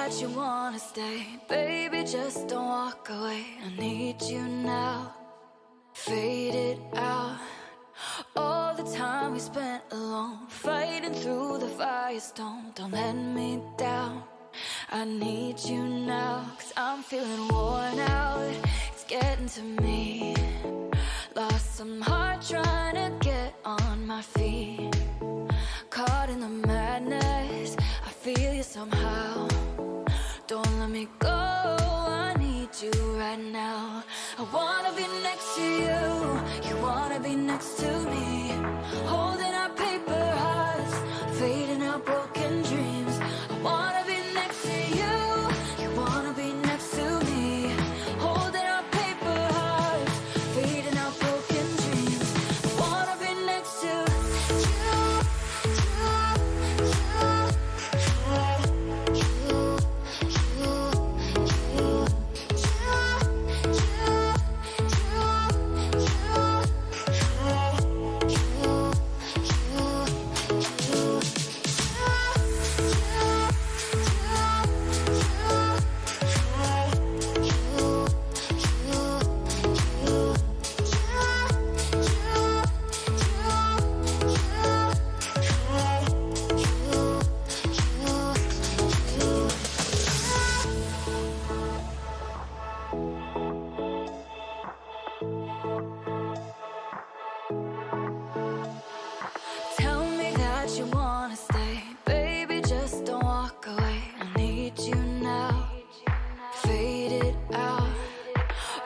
that you wanna stay. Baby, just don't walk away. I need you now. Fade it out. All the time we spent alone, fighting through the firestorm. Don't let me down. I need you now, 'cause I'm feeling worn out. It's getting to me. Lost some heart trying to get on my feet. Caught in the madness, I feel you somehow. Don't let me go, I need you right now. I wanna be next to you, you wanna be next to me. Holding our paper hearts, fading out broken dreams. I wanna be next to you, you wanna be next to me. Holding our paper hearts, fading out broken dreams. I wanna be next to you. You wanna stay, baby, just don't walk away. I need you now. Fade it out.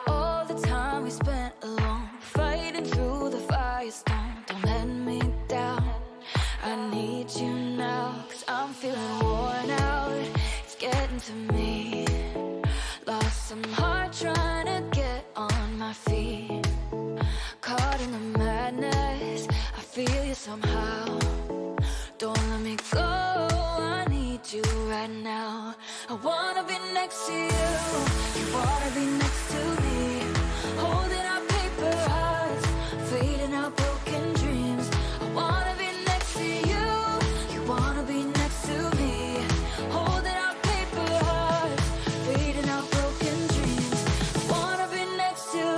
All the time we spent alone, fighting through the firestorm. Don't let me down. I need you now, 'cause I'm feeling worn out. It's getting to me. Lost some heart trying to get on my feet. Caught in the madness, I feel you somehow. Don't let me go, I need you right now. I wanna be next to you, you wanna be next to me. Holding our paper hearts, fading out broken dreams. I wanna be next to you, you wanna be next to me. Holding our paper hearts, fading out broken dreams. I wanna be next to you.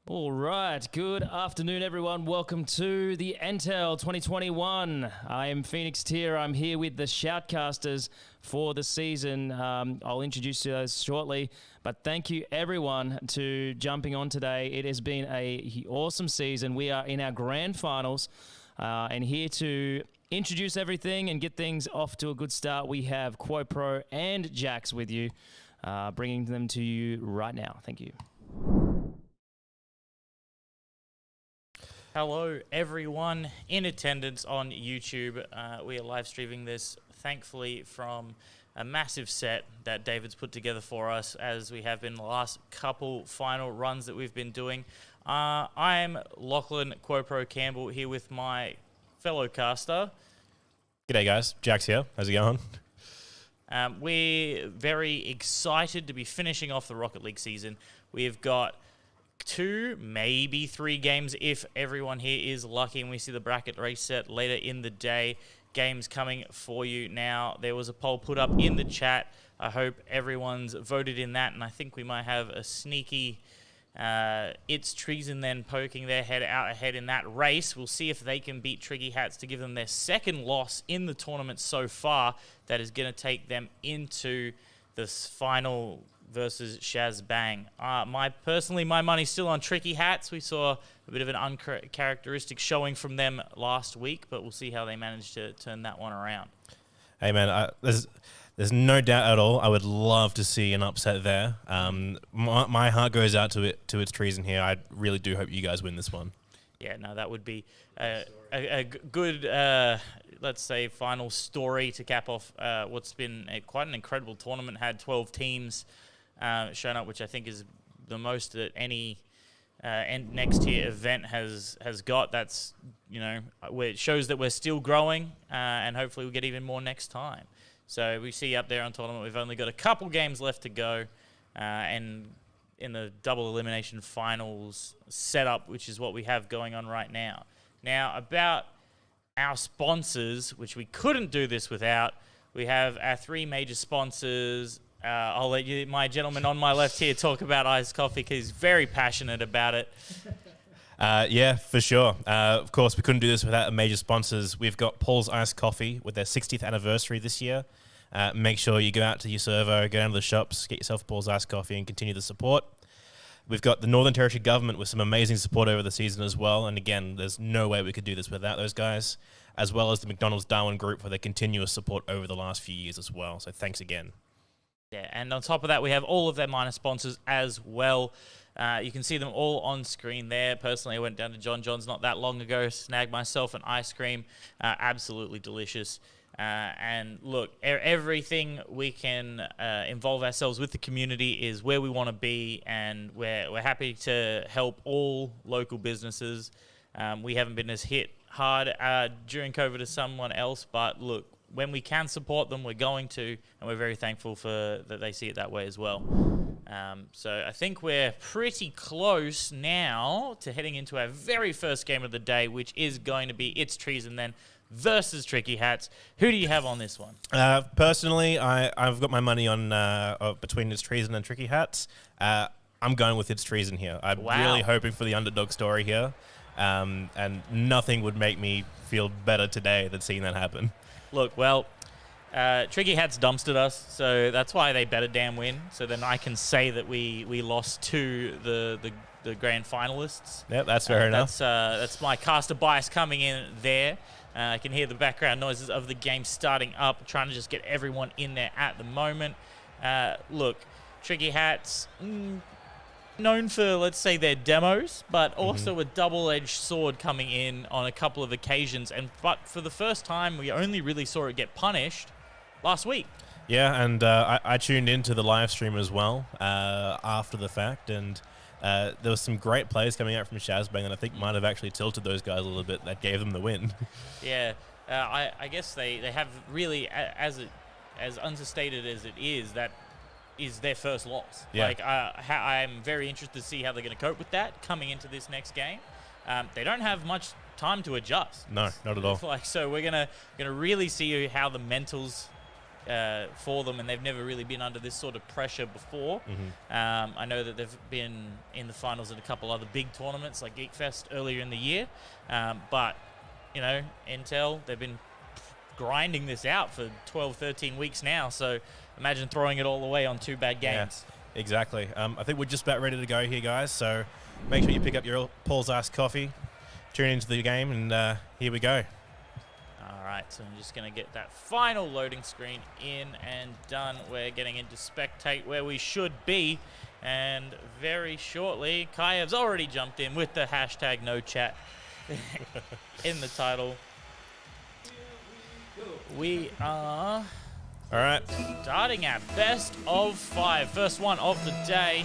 All right, good afternoon, everyone. Welcome to the NTEL 2021. I am Pheonixtier. I'm here with the Shoutcasters for the season. I'll introduce you those shortly, but thank you, everyone, to jumping on today. It has been an awesome season. We are in our grand finals, and here to introduce everything and get things off to a good start, we have Quopro and Jacx with you, bringing them to you right now. Thank you. Hello, everyone in attendance on YouTube. We are live streaming this, thankfully, from a massive set that David's put together for us, as we have been the last couple final runs that we've been doing. I'm Lachlan Quopro Campbell here with my fellow caster. G'day, guys. Jacx here. How's it going? We're very excited to be finishing off the Rocket League season. We've got 2, maybe 3 games if everyone here is lucky and we see the bracket reset later in the day. Games coming for you now. There was a poll put up in the chat. I hope everyone's voted in that, and I think we might have a sneaky It's Treason then poking their head out ahead in that race. We'll see if they can beat Tricky Hats to give them their second loss in the tournament so far. That is going to take them into this final versus Shazbang. My money's still on Tricky Hats. We saw a bit of an uncharacteristic showing from them last week, but we'll see how they manage to turn that one around. Hey, man, there's no doubt at all. I would love to see an upset there. My heart goes out to its Treason here. I really do hope you guys win this one. Yeah, no, that would be a good, let's say, final story to cap off what's been quite an incredible tournament. Had 12 teams shown up, which I think is the most that any next tier event has got. That's, where it shows that we're still growing, and hopefully we'll get even more next time. So we see up there on tournament, we've only got a couple games left to go, and in the double elimination finals setup, which is what we have going on right now. Now, about our sponsors, which we couldn't do this without, we have our 3 major sponsors. I'll let my gentleman on my left here talk about iced coffee, because he's very passionate about it. Yeah, for sure. Of course, we couldn't do this without major sponsors. We've got Paul's Iced Coffee with their 60th anniversary this year. Make sure you go out to your servo, go down to the shops, get yourself Paul's Iced Coffee and continue the support. We've got the Northern Territory Government with some amazing support over the season as well. And again, there's no way we could do this without those guys, as well as the McDonald's Darwin Group for their continuous support over the last few years as well. So thanks again. Yeah, and on top of that, we have all of their minor sponsors as well. You can see them all on screen there. Personally, I went down to John John's not that long ago, snagged myself an ice cream. Absolutely delicious. And look, everything we can involve ourselves with the community is where we want to be, and we're happy to help all local businesses. We haven't been as hit hard during COVID as someone else, but look, when we can support them, we're going to, and we're very thankful for that they see it that way as well. So I think we're pretty close now to heading into our very first game of the day, which is going to be It's Treason then versus Tricky Hats. Who do you have on this one? Personally, I've got my money on between It's Treason and Tricky Hats. I'm going with It's Treason here. I'm really hoping for the underdog story here, and nothing would make me feel better today than seeing that happen. Look, well, Tricky Hats dumpstered us, so that's why they better damn win. So then I can say that we lost to the grand finalists. Yep, that's fair enough. That's my caster bias coming in there. I can hear the background noises of the game starting up, trying to just get everyone in there at the moment. Look, Tricky Hats, known for, let's say, their demos, but also a double-edged sword coming in on a couple of occasions. But for the first time, we only really saw it get punished last week. Yeah, and I tuned into the live stream as well after the fact, and there was some great plays coming out from Shazbang that I think might have actually tilted those guys a little bit. That gave them the win. Yeah, I guess they have really, as understated as it is, that is their first loss. Yeah. Like, I'm very interested to see how they're going to cope with that coming into this next game. They don't have much time to adjust. No, not at all. So we're gonna really see how the mentals for them, and they've never really been under this sort of pressure before. I know that they've been in the finals at a couple other big tournaments like Geek Fest earlier in the year, but you know, NTEL, they've been grinding this out for 12, 13 weeks now, so imagine throwing it all away on 2 bad games. Yeah, exactly. I think we're just about ready to go here, guys, so make sure you pick up your Paul's Iced Coffee, tune into the game, and here we go. All right, so I'm just going to get that final loading screen in and done. We're getting into spectate where we should be, and very shortly, Kayev's already jumped in with the hashtag no chat in the title. We are All right, starting at best of 5. First one of the day.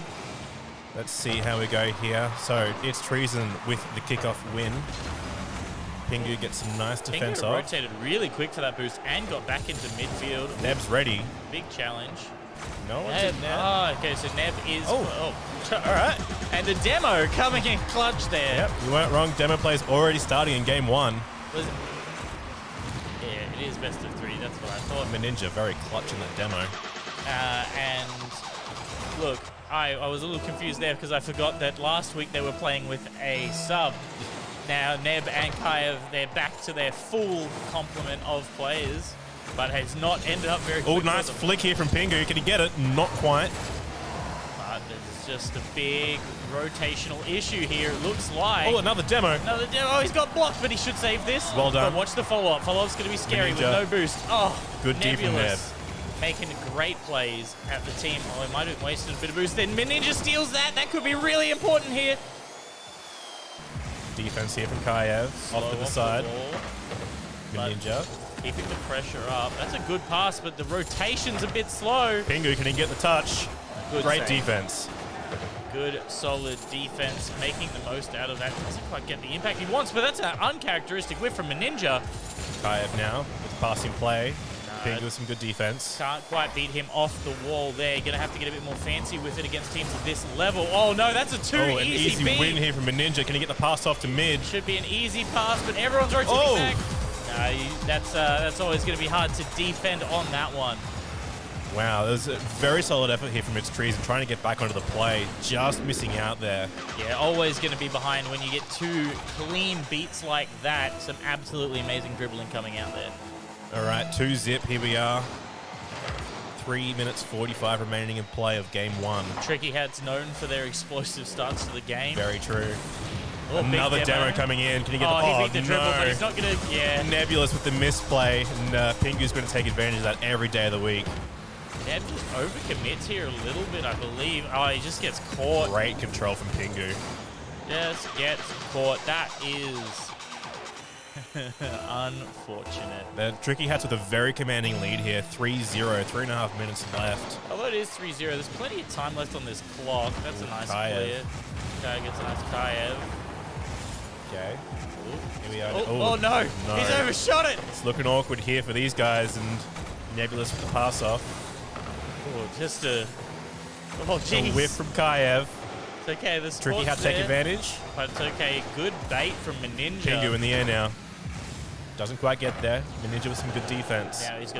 let's see how we go here. So it's Treason with the kickoff win. Pingu gets some nice defense Pingu off. rotated really quick for that boost and got back into midfield. Neb's ready. Big challenge. No one's Neb. in there. Oh, okay, so Neb is... Oh. All right. And the demo coming in clutch there. Yep, you weren't wrong. Demo play's already starting in game 1. Was it? Yeah, it is best of 3. That's what I thought. Ninja very clutch in that demo. And look, I was a little confused there because I forgot that last week they were playing with a sub. Now Neb and Kayev, they're back to their full complement of players, but has not ended up very Oh, quick nice for them. flick here from Pingu. Can he get it? Not quite. But there's just a big rotational issue here, it looks like. Oh, another demo. Another demo. Oh, he's got blocked, but he should save this. Well done. But watch the follow-up. Follow-up's going to be scary with Ninja. no boost. Oh, Good D from Nebulous. Making great plays at the team. Oh, he might have wasted a bit of boost. Then Ninja steals that. That could be really important here. Defense here from Kayev. Off to the side. But Ninja. keeping the pressure up. That's a good pass, but the rotation's a bit slow. Pingu, can he get the touch? Good Great save. defense. Good, solid defense, making the most out of that. Doesn't quite get the impact he wants, but that's an uncharacteristic whip from a Ninja. Kayev now with passing play. Pingu with some good defense. Can't quite beat him off the wall there. You're going to have to get a bit more fancy with it against teams of this level. Oh, no, that's a too Oh, an easy beat. win here from a Ninja. Can he get the pass off to mid? Should be an easy pass, but everyone's rotating Oh. back. That's always going to be hard to defend on that one. Wow, there's a very solid effort here from its Treason trying to get back onto the play. Just missing out there. Yeah, always going to be behind when you get 2 clean beats like that. Some absolutely amazing dribbling coming out there. All right, 2-zip. Here we are. 3 minutes 45 remaining in play of game 1. Tricky Hats known for their explosive starts to the game. Very true. Oh, big Another demo coming in. Can he get the he beat the dribble, no. but he's not going to... Yeah. Nebulous with the misplay, and Pingu's going to take advantage of that every day of the week. Neb just overcommits here a little bit, I believe. Oh, he just gets caught. Great control from Pingu. Just gets caught. That is unfortunate. The Tricky Hats with a very commanding lead here. 3-0, 3.5 minutes left. Although it is 3-0, there's plenty of time left on this clock. That's a nice Kayev. clear. Kayev gets a nice Kayev. Okay. Here we are. Oh, no. He's overshot it. It's looking awkward here for these guys, and Nebulous with the pass off. Oh, just a... Oh, A jeez. whip from Kayev. It's okay, the Tricky Hat take advantage. But it's okay. Good bait from Ninja. Pingu in the air now. Doesn't quite get there. Ninja with some good defense. Now he's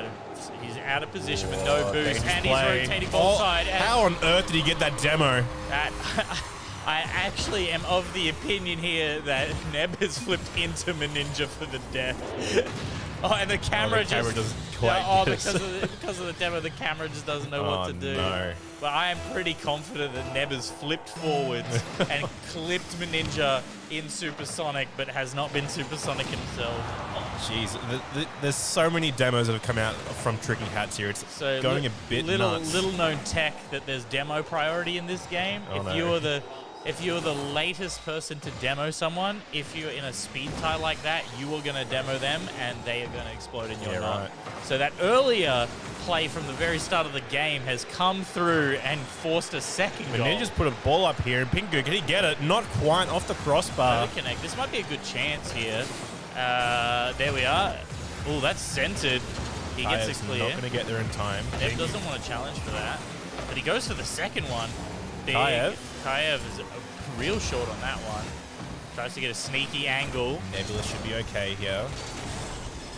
out of position with no boost, dangerous and play. he's rotating ball Oh, side. And how on earth did he get that demo? that, I actually am of the opinion here that Neb has flipped into Ninja for the death. Oh, and the camera doesn't quite get us. because of the demo, the camera just doesn't know what to do. No. But I am pretty confident that Neb has flipped forwards and clipped Ninja in Supersonic, but has not been Supersonic himself. Jeez, there's so many demos that have come out from Tricky Hats here. It's So going a bit nuts. Little known tech that there's demo priority in this game. Oh, if no. you're the latest person to demo someone, if you're in a speed tie like that, you are going to demo them and they are going to explode and you're Yeah, not. right. So that earlier play from the very start of the game has come through and forced a second goal. Ninja's put a ball up here, and Pingu, can he get it? Not quite off the crossbar. Connect. This might be a good chance here. There we are. Oh, that's centered. He gets it Kayev's clear. not going to get there in time. Neb doesn't want to challenge for that, but he goes for the second one. Big. Kayev is a real short on that one. Tries to get a sneaky angle. Nebulous should be okay here.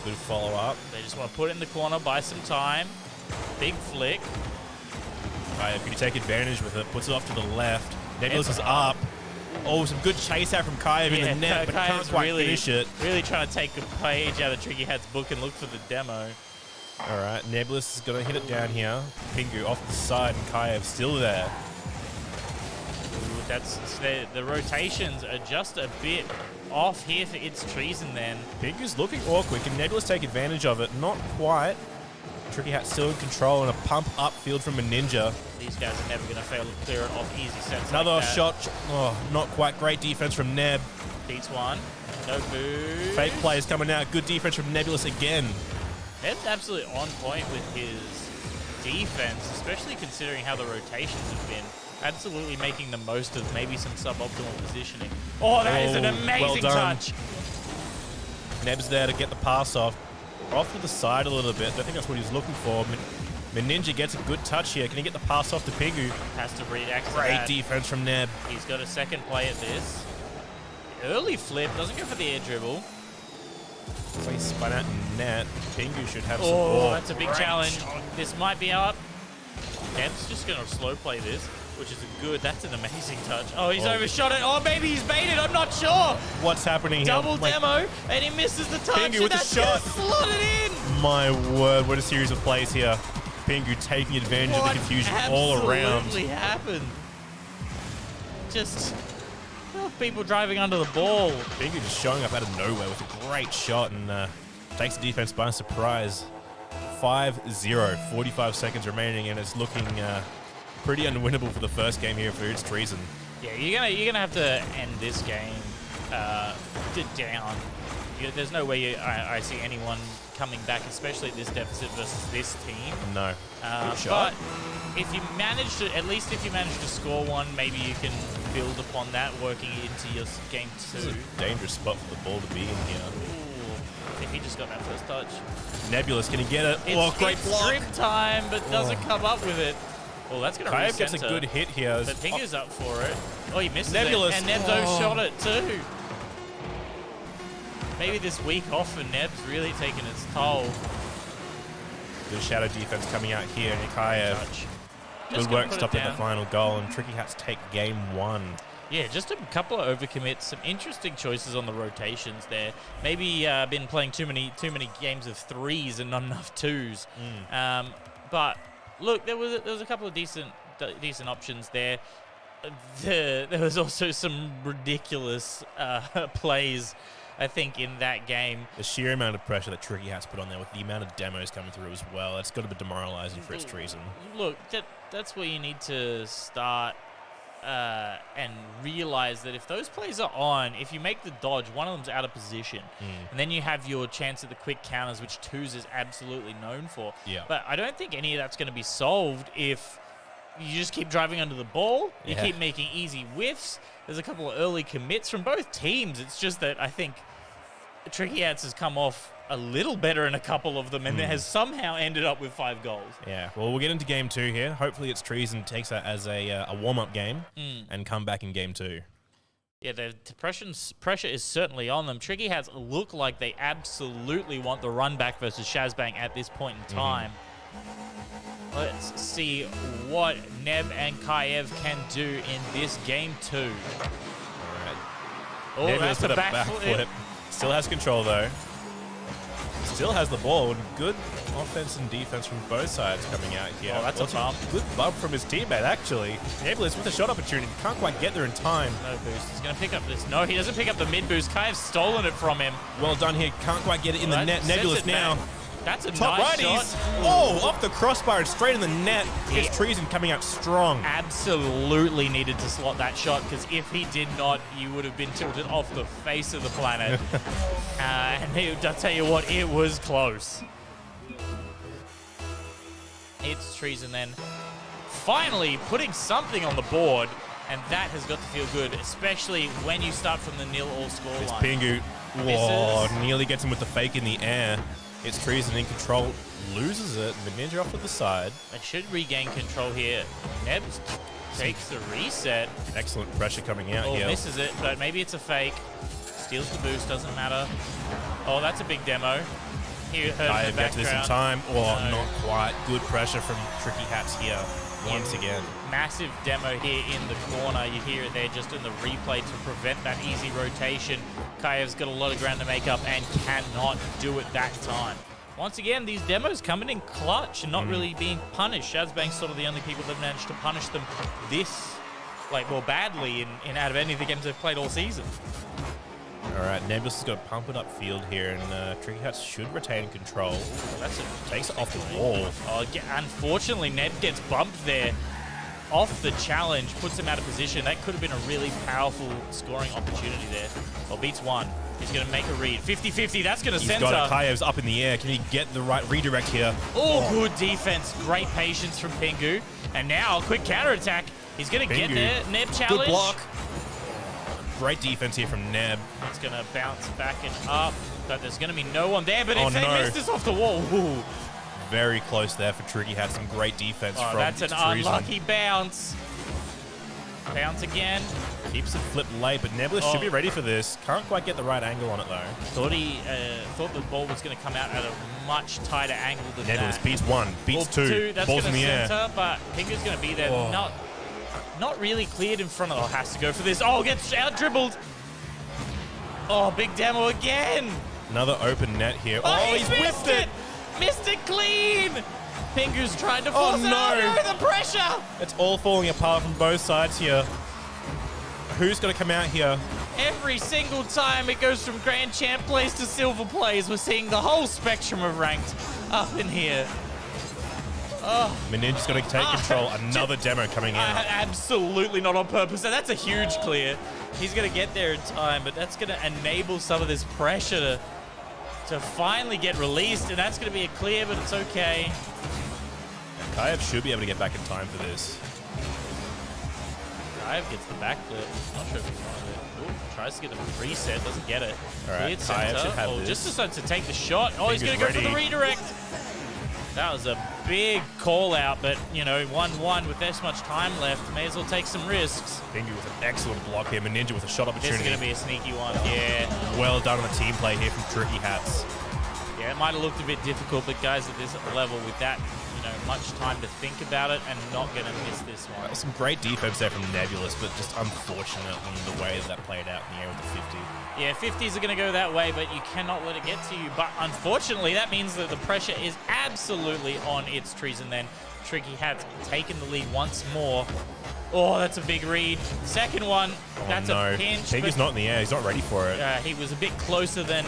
Good follow-up. They just want to put it in the corner, buy some time. Big flick. Kaiev, can you take advantage with it? Puts it off to the left. Nebulous is up. Oh, some good chase out from Kaiev in the net, but can't quite finish it. Really trying to take a page out of Tricky Hat's book and look for the demo. All right, Nebulous is going to hit it down here. Pingu off the side, and Kaiev still there. Ooh, the rotations are just a bit off here for its Treason then. Pingu's looking awkward. Can Nebulous take advantage of it? Not quite. Tricky Hat still in control, and a pump up field from a Ninja. These guys are never going to fail to clear it off easy sets. Another like that. shot. Oh, not quite great defense from Neb. Beats one. No boost. Fake plays coming out. Good defense from Nebulous again. Neb's absolutely on point with his defense, especially considering how the rotations have been. Absolutely making the most of maybe some suboptimal positioning. Oh, that is an amazing touch. Neb's there to get the pass off. Off to the side a little bit. I think that's what he's looking for. Ninja gets a good touch here. Can he get the pass off to Pingu? Has to react to Great that. defense from Neb. He's got a second play at this. Early flip, doesn't go for the air dribble. So he spun out net. Pingu should have some Oh, ball. that's a big challenge. This might be up. Neb's just going to slow play this, which is that's an amazing touch. Oh, he's overshot it. Oh, maybe he's baited. I'm not sure. What's happening here? Double demo, and he misses the touch. Pingu with the shot. Slotted in. My word, what a series of plays here. Pingu taking advantage of the confusion all around. What happened? Just people driving under the ball. Pingu just showing up out of nowhere with a great shot and takes the defense by surprise. 5-0, 45 seconds remaining, and it's looking pretty unwinnable for the first game here for its Treason. Yeah, you're gonna have to end this game down. There's no way I see anyone coming back, especially at this deficit versus this team. No. But if you manage to, at least if you manage to score one, maybe you can build upon that, working into your game two. This is a dangerous spot for the ball to be in here. Ooh, if he just got that first touch. Nebulous, can he get it? It's, great block. Strip time, but doesn't come up with it. Well, that's going to Kaiev gets a good hit here. But Pingu's up for it. Oh, he misses Nebulous. it. And Neb's overshot it too. Maybe this week off for Neb's really taken its toll. Good shadow defense coming out here. Kaiev. Good work stopping the final goal, and Tricky Hats take game one. Yeah, just a couple of overcommits, some interesting choices on the rotations there. Maybe been playing too many games of threes and not enough twos. But look, there was a couple of decent options there. There was also some ridiculous plays, I think, in that game. The sheer amount of pressure that Tricky Hats put on there with the amount of demos coming through as well, that's got to be demoralizing for its Treason. Look, that's where you need to start and realize that if those plays are on, if you make the dodge, one of them's out of position. And then you have your chance at the quick counters, which Twos is absolutely known for. Yeah. But I don't think any of that's going to be solved if you just keep driving under the ball. You keep making easy whiffs. There's a couple of early commits from both teams. It's just that I think Tricky Hats has come off a little better in a couple of them and has somehow ended up with 5 goals. Yeah, well, we'll get into game two here. Hopefully it's Treason takes that as a warm-up game and come back in game two. Yeah, the pressure is certainly on them. Tricky Hats look like they absolutely want the run back versus Shazbang at this point in time. Let's see what Neb and Kaiev can do in this game two. All right. Oh, Nebulous that's a with back flip. Still has control, though. Still has the ball, and good offense and defense from both sides coming out here. Oh, that's a bump. Good bump from his teammate, actually. Nebulous with a shot opportunity. Can't quite get there in time. No boost. He's going to pick up this. No, he doesn't pick up the mid boost. Kaiv's stolen it from him. Well done here. Can't quite get it in the net. Nebulous now. Back. That's a Top nice righties. shot. Oh, off the crossbar and straight in the net. Yeah. It's Treason coming out strong. Absolutely needed to slot that shot, because if he did not, you would have been tilted off the face of the planet. And I'll tell you what, it was close. It's Treason then finally putting something on the board, and that has got to feel good, especially when you start from the 0-all scoreline. Pingu. Whoa, nearly gets him with the fake in the air. It's Treason in control, loses it, and the Ninja off to the side. They should regain control here. Neb takes the reset. Excellent pressure coming out here. Misses it, but maybe it's a fake. Steals the boost, doesn't matter. Oh, that's a big demo. He heard Kayev in the gets this in background. time. Oh, not quite. Good pressure from Tricky Hats here once again. Massive demo here in the corner. You hear it there just in the replay to prevent that easy rotation. Kayev's got a lot of ground to make up and cannot do it that time. Once again, these demos coming in clutch and not really being punished. Shazbang's sort of the only people that managed to punish them this, more badly in out of any of the games they've played all season. All right, Nebulous has got to pump it up field here, and Tricky Hats should retain control. Takes it off the wall. Oh, unfortunately, Neb gets bumped there off the challenge, puts him out of position. That could have been a really powerful scoring opportunity there. Well, beats one. He's going to make a read. 50-50, that's going to center. He's got it. Kayev's up in the air. Can he get the right redirect here? Oh, good defense. Great patience from Pingu. And now, quick counterattack. He's going to get there. Neb challenge. Good block. Great defense here from Neb. It's going to bounce back and up, but there's going to be no one there. But if they no. miss this off the wall, ooh. Very close there for Tricky. Had some great defense from that's an Treason. unlucky bounce. Bounce again. Keeps it flipped late, but Nebulous should be ready for this. Can't quite get the right angle on it, though. Thought the ball was going to come out at a much tighter angle than Nebulous that. beats one, beats two. That's Ball's going in to the center, air. but Pingu's going to be there. Not really cleared in front of. Oh, has to go for this. Oh, gets out dribbled. Oh, big demo again. Another open net here. Oh, He's whipped it. Missed it clean. Pingu's trying to force it out. The pressure. It's all falling apart from both sides here. Who's going to come out here? Every single time it goes from Grand Champ plays to Silver plays, we're seeing the whole spectrum of ranked up in here. Oh. Meninja's going to take control. Another demo coming in. Absolutely not on purpose. And that's a huge clear. He's going to get there in time, but that's going to enable some of this pressure to finally get released. And that's going to be a clear, but it's okay. Kayev should be able to get back in time for this. Kayev gets the backflip. Not sure if he wanted it. Ooh, tries to get the reset, doesn't get it. All right, Kayev should have this. Just decides to take the shot. Oh, he's going to go for the redirect. That was a big call out, but, 1-1 with this much time left. May as well take some risks. Pingu with an excellent block here. Meninja with a shot opportunity. This is going to be a sneaky one, yeah. Well done on the team play here from Tricky Hats. Yeah, it might have looked a bit difficult, but guys at this level with that, much time to think about it and not going to miss this one. Some great defense there from Nebulous, but just unfortunate in the way that played out in the air with the 50. Yeah, 50s are going to go that way, but you cannot let it get to you. But unfortunately, that means that the pressure is absolutely on its Treason then. Tricky Hats taking the lead once more. Oh, that's a big read. Second one, that's a pinch. Pingu's not in the air. He's not ready for it. He was a bit closer than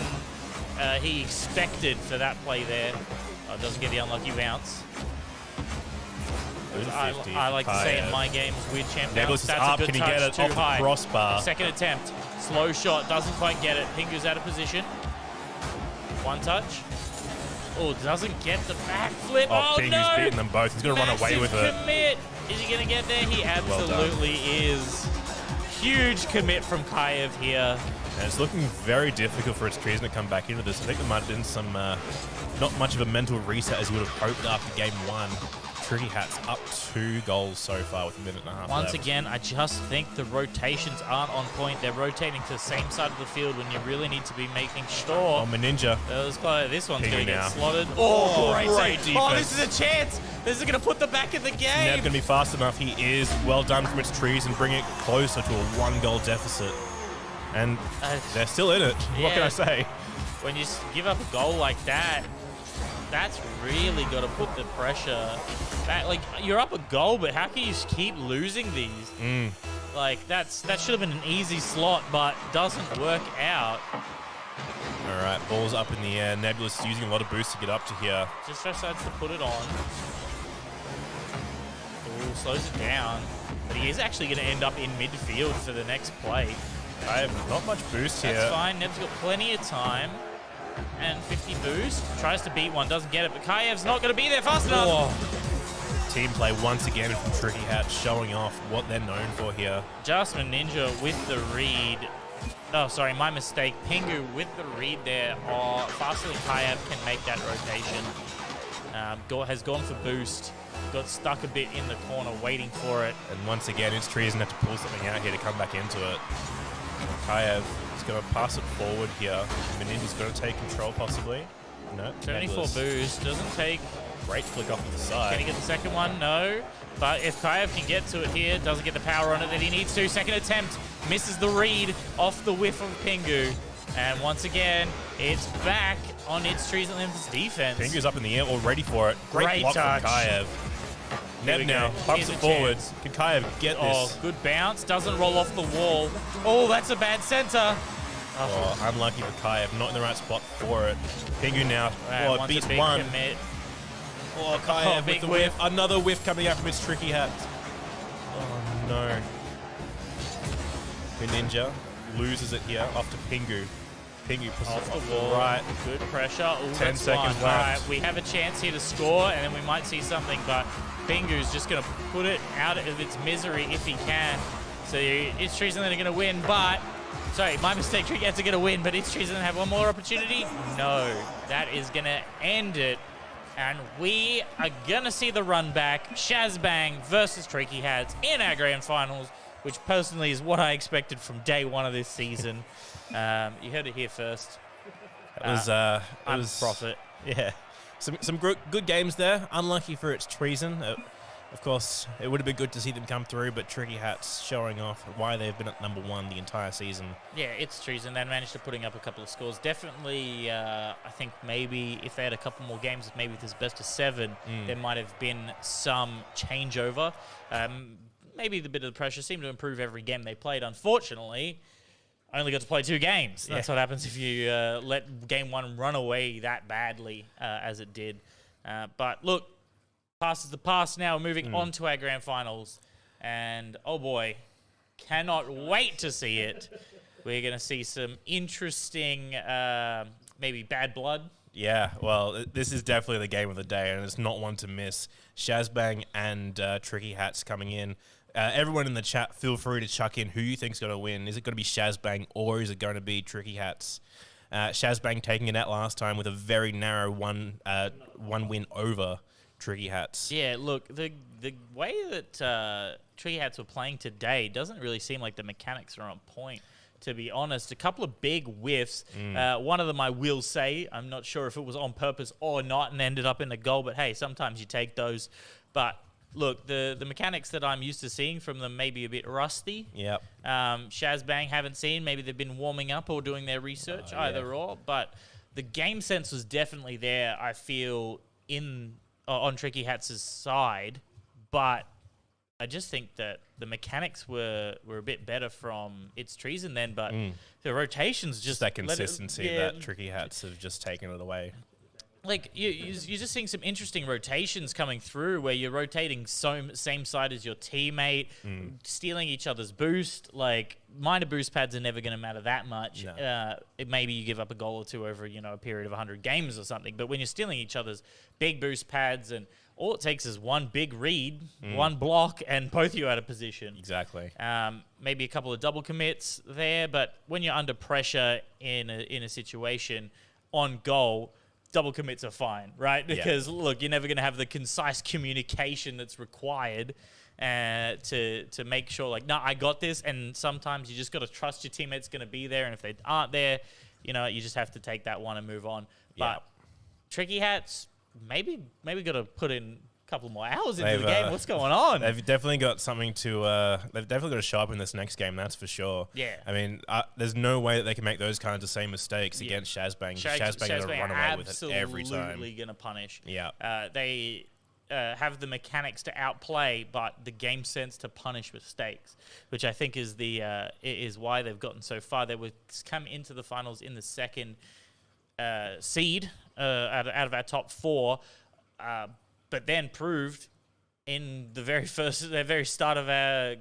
he expected for that play there. Doesn't get the unlucky bounce. I like to say in my games, weird champ bounce. That's up. a good Can he touch, get it too off the high. crossbar? Second attempt. Slow shot. Doesn't quite get it. Pingu's out of position. One touch. Oh, doesn't get the backflip. Oh, Pingu's no! beating them both. He's going to run away with it. Commit. Is he going to get there? He absolutely is. Huge commit from Kayev here. And it's looking very difficult for its Treason to come back into this. I think there might have been some, not much of a mental reset as you would have hoped after game one. Tricky Hats up 2 goals so far with a minute and a half Once left. again, I just think the rotations aren't on point. They're rotating to the same side of the field when you really need to be making sure. Oh, Meninja. This one's going to get now. slotted. Oh, great defense. Oh, this is a chance. This is going to put them back in the game. Never going to be fast enough. He is. Well done from its Treason, bring it closer to a 1-goal deficit. And they're still in it. Yeah. What can I say? When you give up a goal like that, that's really got to put the pressure back. Like, you're up a goal, but how can you keep losing these? Like, that should have been an easy slot, but doesn't work out. All right, ball's up in the air. Nebulous using a lot of boost to get up to here. Just decides to put it on. Ooh, slows it down. But he is actually going to end up in midfield for the next play. I have not much boost here. That's fine. Neb's got plenty of time. And 50 boost. Tries to beat one, doesn't get it. But Kayev's not going to be there fast enough. Oh. Team play once again from Tricky Hats, showing off what they're known for here. Justman Ninja with the read. Oh, sorry, my mistake. Pingu with the read there. Oh, faster than Kayev can make that rotation. Has gone for boost. Got stuck a bit in the corner waiting for it. And once again, it's Treason have to pull something out here to come back into it. Kayev is going to pass it forward here. Meninja's going to take control possibly. No. 74 nebulous. boost. Doesn't take. Great flick off to the side. Can he get the second one? No. But if Kaiev can get to it here, doesn't get the power on it that he needs to. Second attempt, misses the read off the whiff of Pingu. And once again, it's back on its Treason Olympus defense. Pingu's up in the air, all ready for it. Great block touch. from Kaiev. Here we Neb now go. bumps Here's it a forward. chance. Can Kaiev get this? Oh, good bounce. Doesn't roll off the wall. Oh, that's a bad center. Oh, unlucky for Kaiev. Not in the right spot for it. Pingu now. Oh, it Wants a beats big one. commit. Oh, Kaiev big with the whiff. whiff. Another whiff coming out from its tricky hat. Oh, no. Ninja loses it here off to Pingu. Pingu pushes Off it off the wall. right. Good pressure. Ooh, 10 that's seconds one. left. All right, we have a chance here to score, and then we might see something, but Pingu's just going to put it out of its misery if he can. So it's Treason that are going to win, but... Sorry, my mistake. Tricky Hats are going to win, but it's Treason that have one more opportunity? No. That is going to end it. And we are going to see the run back. Shazbang versus Tricky Hats in our grand finals, which personally is what I expected from day one of this season. You heard it here first. It was Profit. Yeah. Some good games there. Unlucky for its Treason. Of course, it would have been good to see them come through, but Tricky Hats showing off why they've been at number 1 the entire season. Yeah, it's Treason. They managed to putting up a couple of scores. Definitely, I think maybe if they had a couple more games, maybe with this best of 7, there might have been some changeover. Maybe the bit of the pressure seemed to improve every game they played. Unfortunately, only got to play 2 games. That's what happens if you let game 1 run away that badly as it did. But look, past is the past now. We're moving on to our grand finals. And, oh boy, cannot wait to see it. We're going to see some interesting, maybe bad blood. Yeah, well, this is definitely the game of the day, and it's not one to miss. Shazbang and Tricky Hats coming in. Everyone in the chat, feel free to chuck in who you think's going to win. Is it going to be Shazbang or is it going to be Tricky Hats? Shazbang taking it out last time with a very narrow one win over Tricky Hats. Yeah, look, the way that Tricky Hats were playing today doesn't really seem like the mechanics are on point, to be honest. A couple of big whiffs. One of them I will say, I'm not sure if it was on purpose or not and ended up in the goal, but hey, sometimes you take those. But look, the mechanics that I'm used to seeing from them may be a bit rusty. Yep. Shazbang haven't seen. Maybe they've been warming up or doing their research, either or. But the game sense was definitely there, I feel, on Tricky Hats' side. But I just think that the mechanics were a bit better from its Treason then, but the rotations just that consistency that Tricky Hats have just taken it away. Like, you're just seeing some interesting rotations coming through where you're rotating same side as your teammate, stealing each other's boost. Like, minor boost pads are never going to matter that much. No. Maybe you give up a goal or two over, a period of 100 games or something. But when you're stealing each other's big boost pads, and all it takes is one big read, one block, and both you out of position. Exactly. Maybe a couple of double commits there. But when you're under pressure in a situation on goal, double commits are fine, right? Because, look, you're never going to have the concise communication that's required to make sure, like, no, I got this. And sometimes you just got to trust your teammates going to be there. And if they aren't there, you just have to take that one and move on. But Tricky Hats, maybe got to put in a couple more hours into the game. What's going on? They've definitely got something to... they've definitely got to show up in this next game, that's for sure. Yeah. I mean, there's no way that they can make those kinds of same mistakes against Shazbang. Shazbang going to run away with it every time. Absolutely going to punish. Yeah. They have the mechanics to outplay, but the game sense to punish mistakes, which I think is is why they've gotten so far. They would come into the finals in the second seed out of our top 4, but then proved in the very start of our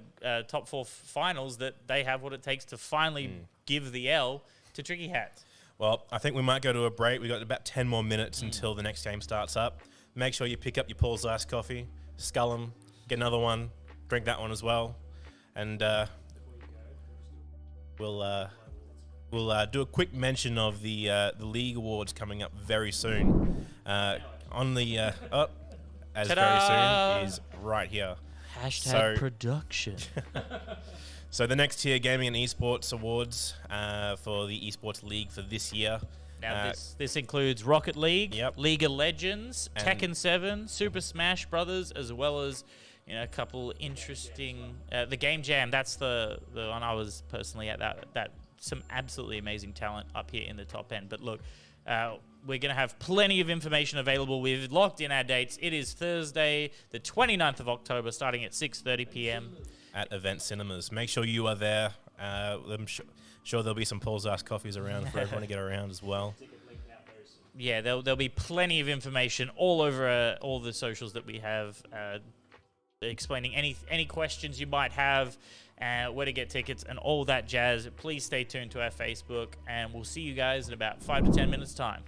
top 4 finals that they have what it takes to finally give the L to Tricky Hats. Well, I think we might go to a break. We've got about 10 more minutes until the next game starts up. Make sure you pick up your Paul's Iced Coffee, scull them, get another one, drink that one as well, and we'll do a quick mention of the league awards coming up very soon. On the as very soon is right here. Hashtag production. So the next tier gaming and esports awards for the esports league for this year. Now, this includes Rocket League, Yep. League of Legends, And- Tekken 7, Super Smash Brothers, as well as a couple interesting. The Game Jam, that's the one I was personally at. That some absolutely amazing talent up here in the top end. But look, we're going to have plenty of information available. We've locked in our dates. It is Thursday, the 29th of October, starting at 6:30 p.m. at Event Cinemas. Make sure you are there. I'm sure there'll be some Paul's Ass coffees around for everyone to get around as well. Yeah, there'll be plenty of information all over all the socials that we have, explaining any questions you might have, where to get tickets, and all that jazz. Please stay tuned to our Facebook, and we'll see you guys in about 5 to 10 minutes' time.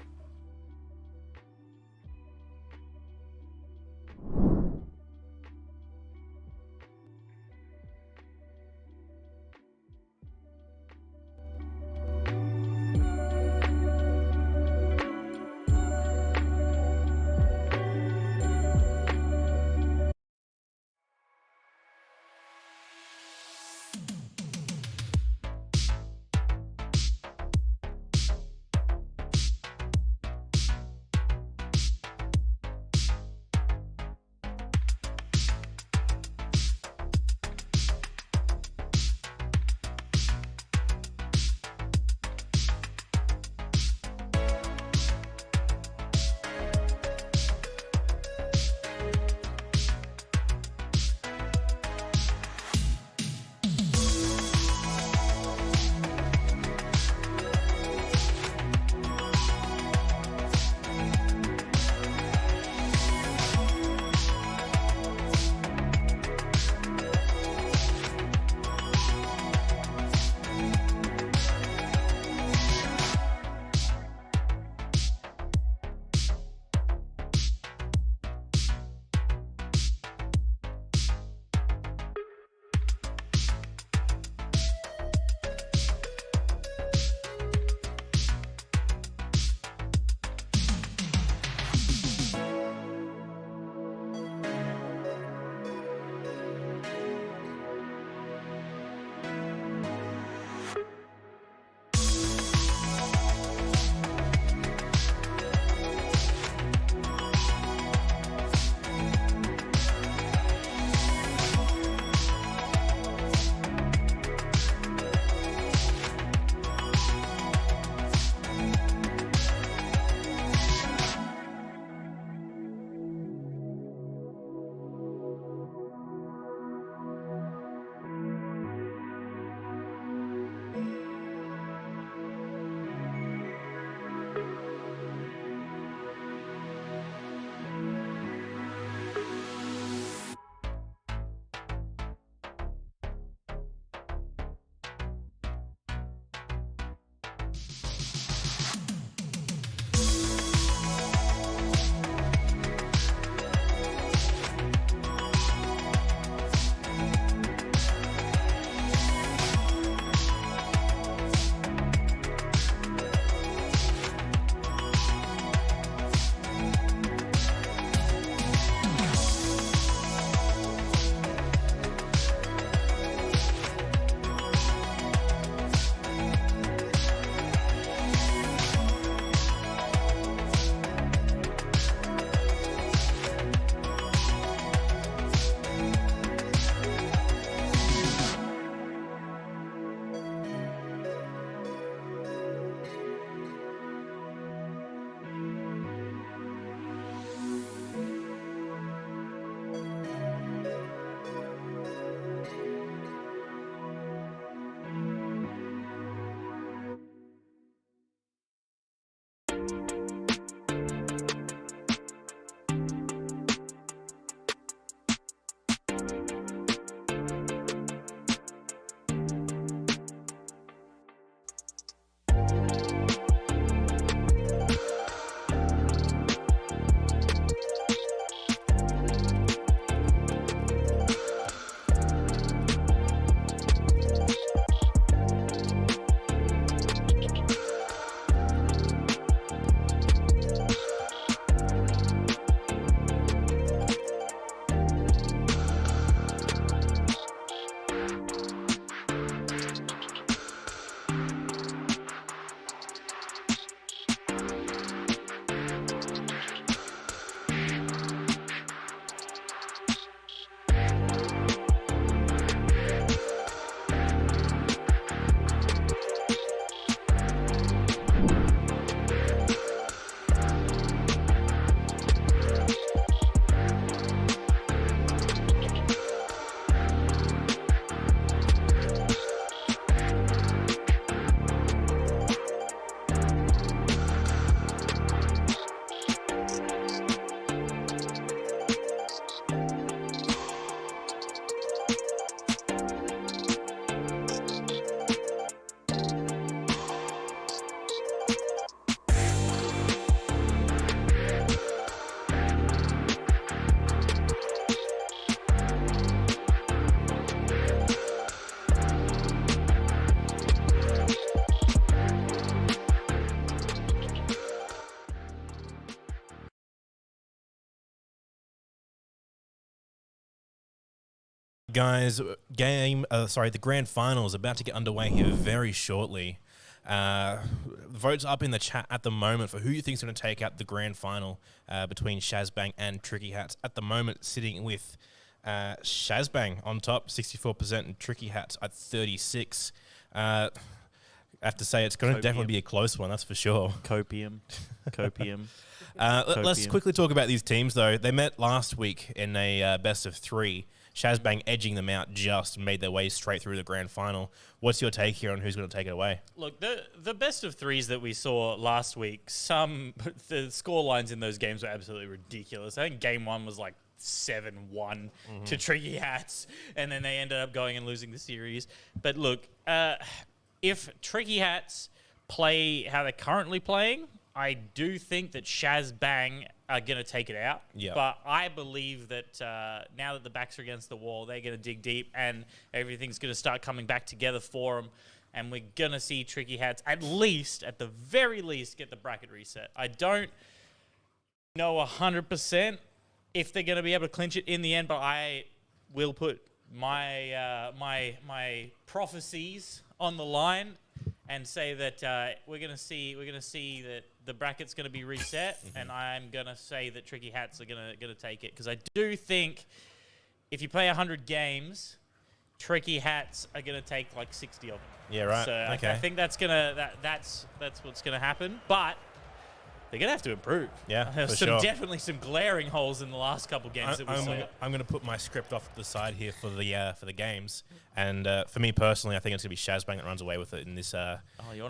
Guys, the grand final is about to get underway here very shortly. Votes up in the chat at the moment for who you think is going to take out the grand final between Shazbang and Tricky Hats. At the moment, sitting with Shazbang on top, 64%, and Tricky Hats at 36%. I have to say, it's going to definitely be a close one, that's for sure. Copium. Let's quickly talk about these teams, though. They met last week in a best of 3. Shazbang edging them out just made their way straight through the grand final. What's your take here on who's going to take it away? Look, the best of 3s that we saw last week, the score lines in those games were absolutely ridiculous. I think game 1 was like 7-1 to Tricky Hats, and then they ended up going and losing the series. But look, if Tricky Hats play how they're currently playing, I do think that Shazbang are going to take it out. Yeah. But I believe that now that the backs are against the wall, they're going to dig deep and everything's going to start coming back together for them. And we're going to see Tricky Hats, at the very least, get the bracket reset. I don't know 100% if they're going to be able to clinch it in the end, but I will put my my prophecies on the line and say that we're going to see that the bracket's going to be reset, and I'm going to say that Tricky Hats are going to take it, because I do think if you play 100 games, Tricky Hats are going to take like 60 of them. Yeah, right. So okay. I think that's what's going to happen, but they're going to have to improve. Yeah, There's for sure. definitely some glaring holes in the last couple games that we saw. I'm going to put my script off to the side here for the games, and for me personally, I think it's going to be Shazbang that runs away with it in these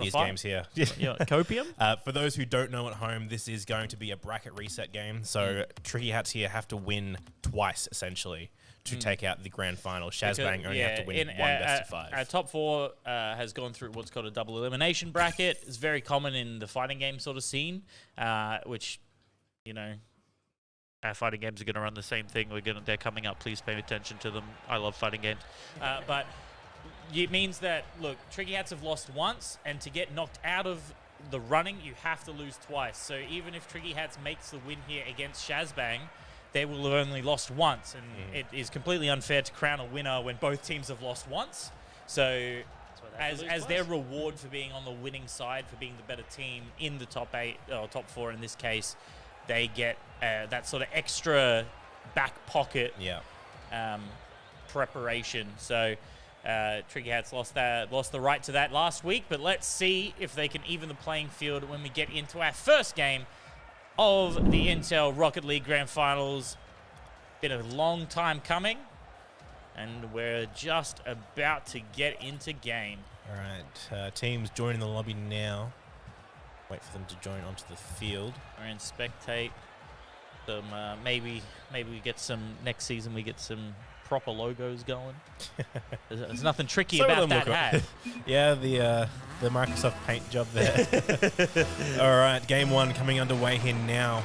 these games here. Copium? For those who don't know at home, this is going to be a bracket reset game, so Tricky Hats here have to win twice essentially to take out the grand final. Shazbang only have to win one best of 5. Our top 4 has gone through what's called a double elimination bracket. It's very common in the fighting game sort of scene, which, you know, our fighting games are going to run the same thing. They're coming up. Please pay attention to them. I love fighting games. But it means that, look, Tricky Hats have lost once, and to get knocked out of the running, you have to lose twice. So even if Tricky Hats makes the win here against Shazbang, they will have only lost once, and it is completely unfair to crown a winner when both teams have lost once. So as their reward for being on the winning side, for being the better team in the top 8 or top 4 in this case, they get that sort of extra back pocket preparation. So Tricky Hats lost the right to that last week, but let's see if they can even the playing field when we get into our first game of the NTEL Rocket League Grand Finals. Been a long time coming, and we're just about to get into game. All right, teams joining the lobby now. Wait for them to join onto the field. We're in spectate. Some maybe we get some next season. We get some proper logos going. There's nothing tricky about that hat. Yeah, the Microsoft Paint job there. All right, game 1 coming underway here now,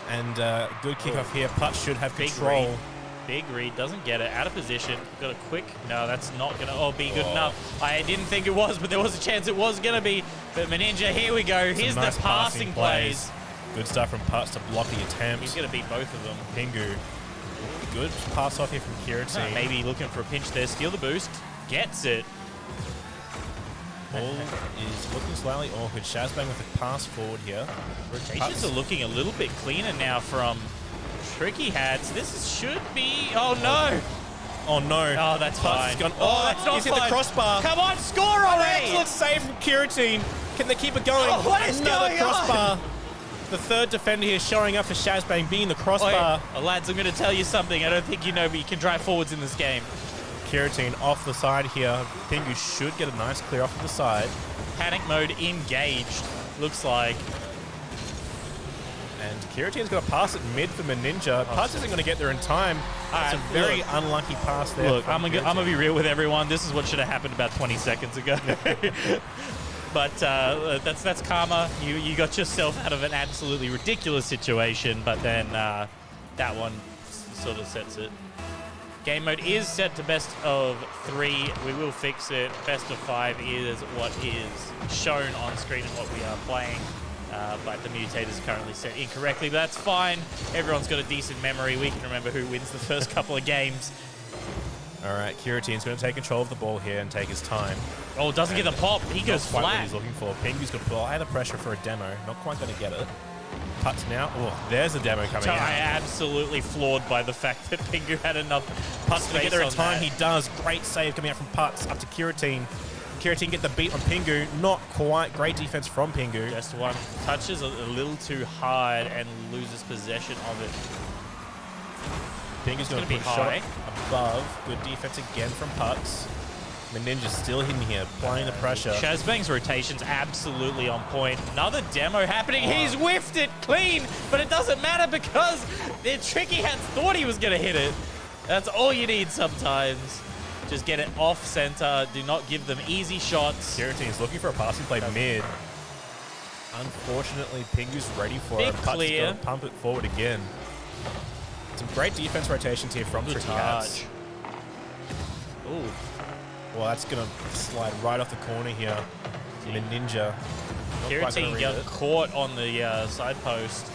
and good kickoff here. Putz should have control. Big read, doesn't get it, out of position. Got a quick, no, that's not gonna be good enough. I didn't think it was, but there was a chance it was gonna be. But Meninja, here we go. Here's nice the passing plays. Good stuff from Putz to block the attempt. He's gonna beat both of them. Pingu. Good pass off here from Kiriti. Maybe looking for a pinch there. Steal the boost. Gets it. Ball is looking slightly awkward. Shazbang with a pass forward here. Rotations are looking a little bit cleaner now from Tricky Hats. Should be... Oh, no. Oh, no. Oh, that's fine. Gone. Oh, that's not he's fine. hit the crossbar. Come on, score already. Excellent save from Kiriti. Can they keep it going? Oh, what is Another going crossbar. on? The third defender here showing up for Shazbang, being the crossbar. Lads, I'm going to tell you something. I don't think you know, but you can drive forwards in this game. Kiriti off the side here. Pingu should get a nice clear off to the side. Panic mode engaged, looks like. And Kiriti's got to pass it mid for Meninja. Putz isn't going to get there in time. That's a very unlucky pass there. Look, I'm going to be real with everyone. This is what should have happened about 20 seconds ago. But that's karma. You got yourself out of an absolutely ridiculous situation, but then that one sort of sets it. Game mode is set to best of 3. We will fix it. Best of 5 is what is shown on screen and what we are playing. But the mutator is currently set incorrectly, but that's fine. Everyone's got a decent memory. We can remember who wins the first couple of games. All right, Kiritine's going to take control of the ball here and take his time. Oh, doesn't get the pop. He goes Not quite what flat. he's looking for. Pingu's going to apply the pressure for a demo. Not quite going to get it. Putts now. Oh, there's a demo coming I out. absolutely floored by the fact that Pingu had enough Putts space together in on time. that. He does. Great save coming out from Putts up to Kiritine. Kiritine get the beat on Pingu. Not quite. Great defense from Pingu. Just one touches a little too hard and loses possession of it. Pingu's going to gonna be put a shot high. above. Good defense again from Putts. The Ninja's still hidden here, applying the pressure. Shazbang's rotation's absolutely on point. Another demo happening. He's whiffed it clean, but it doesn't matter because the Tricky Hats thought he was going to hit it. That's all you need sometimes. Just get it off center. Do not give them easy shots. Kiritine's looking for a passing play mid. Unfortunately, Pingu's ready for Big it. Putts is clear. going to pump it forward again. Some great defense rotations here from Tricky Hats. Ooh. Well, that's going to slide right off the corner here. The Ninja. Not quite gonna Kiritine read got it. caught on the side post.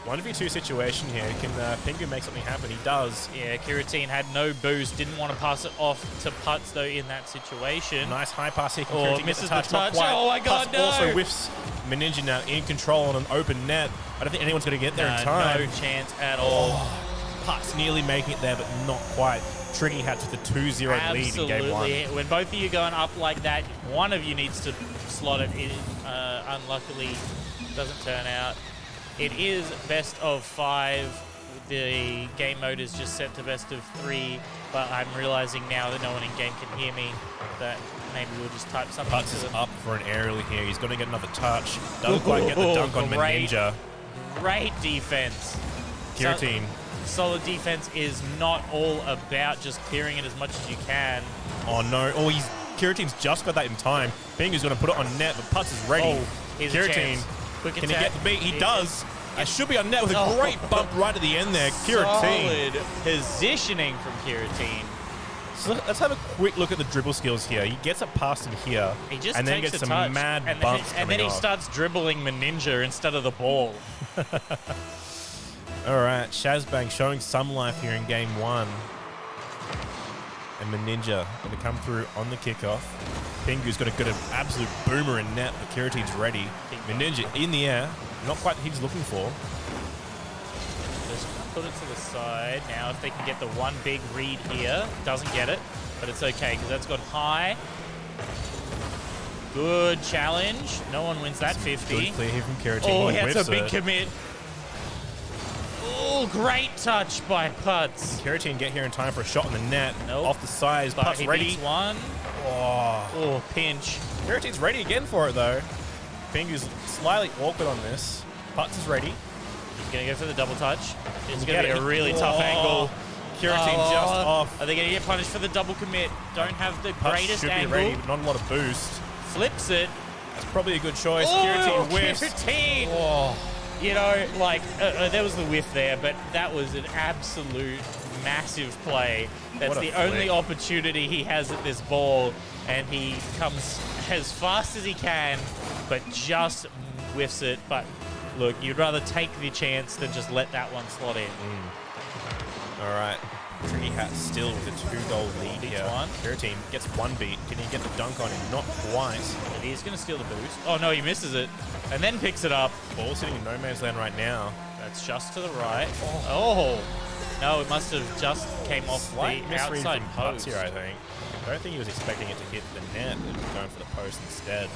1v2 situation here. Can Pingu make something happen? He does. Yeah, Kiritine had no boost. Didn't want to pass it off to Putts, though, in that situation. Nice high pass here. Can Oh, Kiritine misses get the the touch? touch. Not quite. Oh my God, Putts no. also whiffs Ninja now in control on an open net. I don't think anyone's going to get there in time. No chance at all. Putts nearly making it there, but not quite. Tricky Hats with a 2-0 lead in game one. Absolutely. When both of you going up like that, one of you needs to slot it in. Unluckily, doesn't turn out. It is best of 5. The game mode is just set to best of 3, but I'm realizing now that no one in game can hear me that maybe we'll just type something. Putts to is them. up for an aerial here. He's going to get another touch. Doesn't quite get the dunk on Great. Ninja. Great defense. Kiritine. Solid defense is not all about just clearing it as much as you can. Oh no. Oh, Kiritine's just got that in time. Pingu's going to put it on net, but Putts is ready. Oh, here's a Kiritine, chance. Quick can he attack. get the beat? He does. It should be on net with a Oh. great bump right at the end there. Kiritine. Solid positioning from Kiritine. So let's have a quick look at the dribble skills here. He gets it past him here, He just and then takes gets a some touch, mad and bumps then, and then he coming off. starts dribbling Ninja instead of the ball. All right, Shazbang showing some life here in game one. And Ninja going to come through on the kickoff. Pingu's got a good absolute boomer in net, but Kiritine's ready. Ninja in the air, not quite what he's looking for. Just put it to the side. Now if they can get the one big read here, doesn't get it, but it's okay because that's gone high. Good challenge. No one wins that 50. Good clear here from Kiritine. Oh, He that's a whiffs big it. commit. Oh, great touch by Putts. Kiritine get here in time for a shot on the net. Nope. Off the sides, But Putts he ready. beats one. Oh, Oh, pinch. Kiritine's ready again for it though. Pingu's slightly awkward on this. Putts is ready. He's going to go for the double touch. It's Get going to be it. a really tough Oh. angle. Kiritine Oh, just off. Are they going to get punished for the double commit? Don't have the Putts greatest should angle. be ready, but not a lot of boost. Flips it. That's probably a good choice. Oh, Kiritine whiffs. Kiritine. Oh. You know, like, there was the whiff there, but that was an absolute massive play. That's What a the only flick. opportunity he has at this ball, and he comes as fast as he can, but just whiffs it. But look, you'd rather take the chance than just let that one slot in. All right. Tricky Hat still with a 2-goal lead Beats here. one. Kiritine gets one beat. Can he get the dunk on him? Not quite. But he's going to steal the boost. Oh, no, he misses it, and then picks it up. Ball sitting in no man's land right now. That's just to the right. Oh. No, it must have just came off Slight the misread outside from Putts post. here, I think. I don't think he was expecting it to hit the net. He was going for the post instead.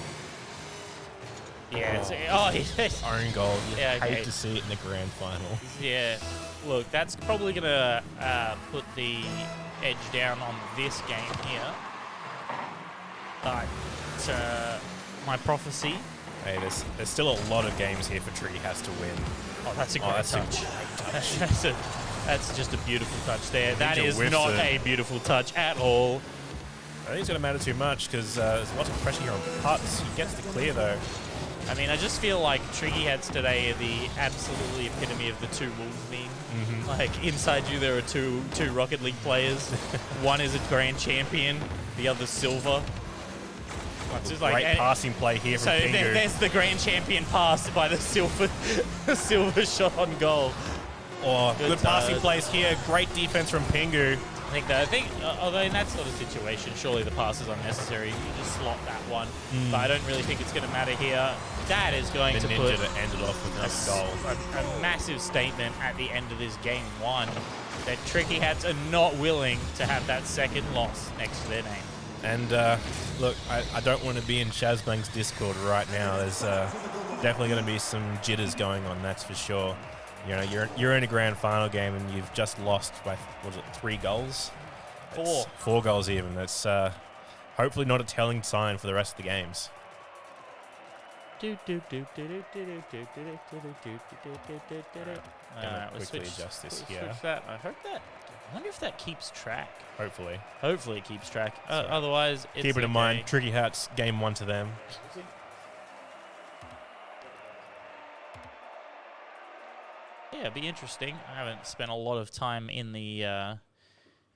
Yeah, it's, Own goal. You Yeah, okay. hate to see it in the grand final. yeah. Look, that's probably going to put the edge down on this game here. But my prophecy. Hey, there's still a lot of games here for Tricky Hats to win. Oh, that's a great that's a touch. great touch. That's just a beautiful touch there. That Ninja is whiffs not it. a beautiful touch at all. I think it's going to matter too much because there's lots of pressure here on Putts. He gets the clear though. I mean, I just feel like Tricky Hats today are the absolutely epitome of the two wolves meme. Mm-hmm. Like, inside you there are two Rocket League players. One is a grand champion, the other's silver. It's just Great and- passing play here So from Pingu. there's the grand champion pass by the silver, silver shot on goal. Oh, good passing touch. plays here. Great defense from Pingu. I think, although in that sort of situation, surely the pass is unnecessary. You just slot that one. But I don't really think it's going to matter here. That is going The to Ninja put to end it off with a goal. a massive statement at the end of this game one that Tricky Hats are not willing to have that second loss next to their name. And look, I don't want to be in Shazbang's Discord right now. There's definitely going to be some jitters going on, that's for sure. You know, you're in a grand final game and you've just lost by, what was it, 3 goals? 4. It's 4 goals even. That's hopefully not a telling sign for the rest of the games. We'll quickly adjust this here. switch that. I wonder if that keeps track. Hopefully. Hopefully it keeps track. Otherwise, it's Keep it in okay. mind, Tricky Hats, game 1 to them. Yeah, it'd be interesting. I haven't spent a lot of time in the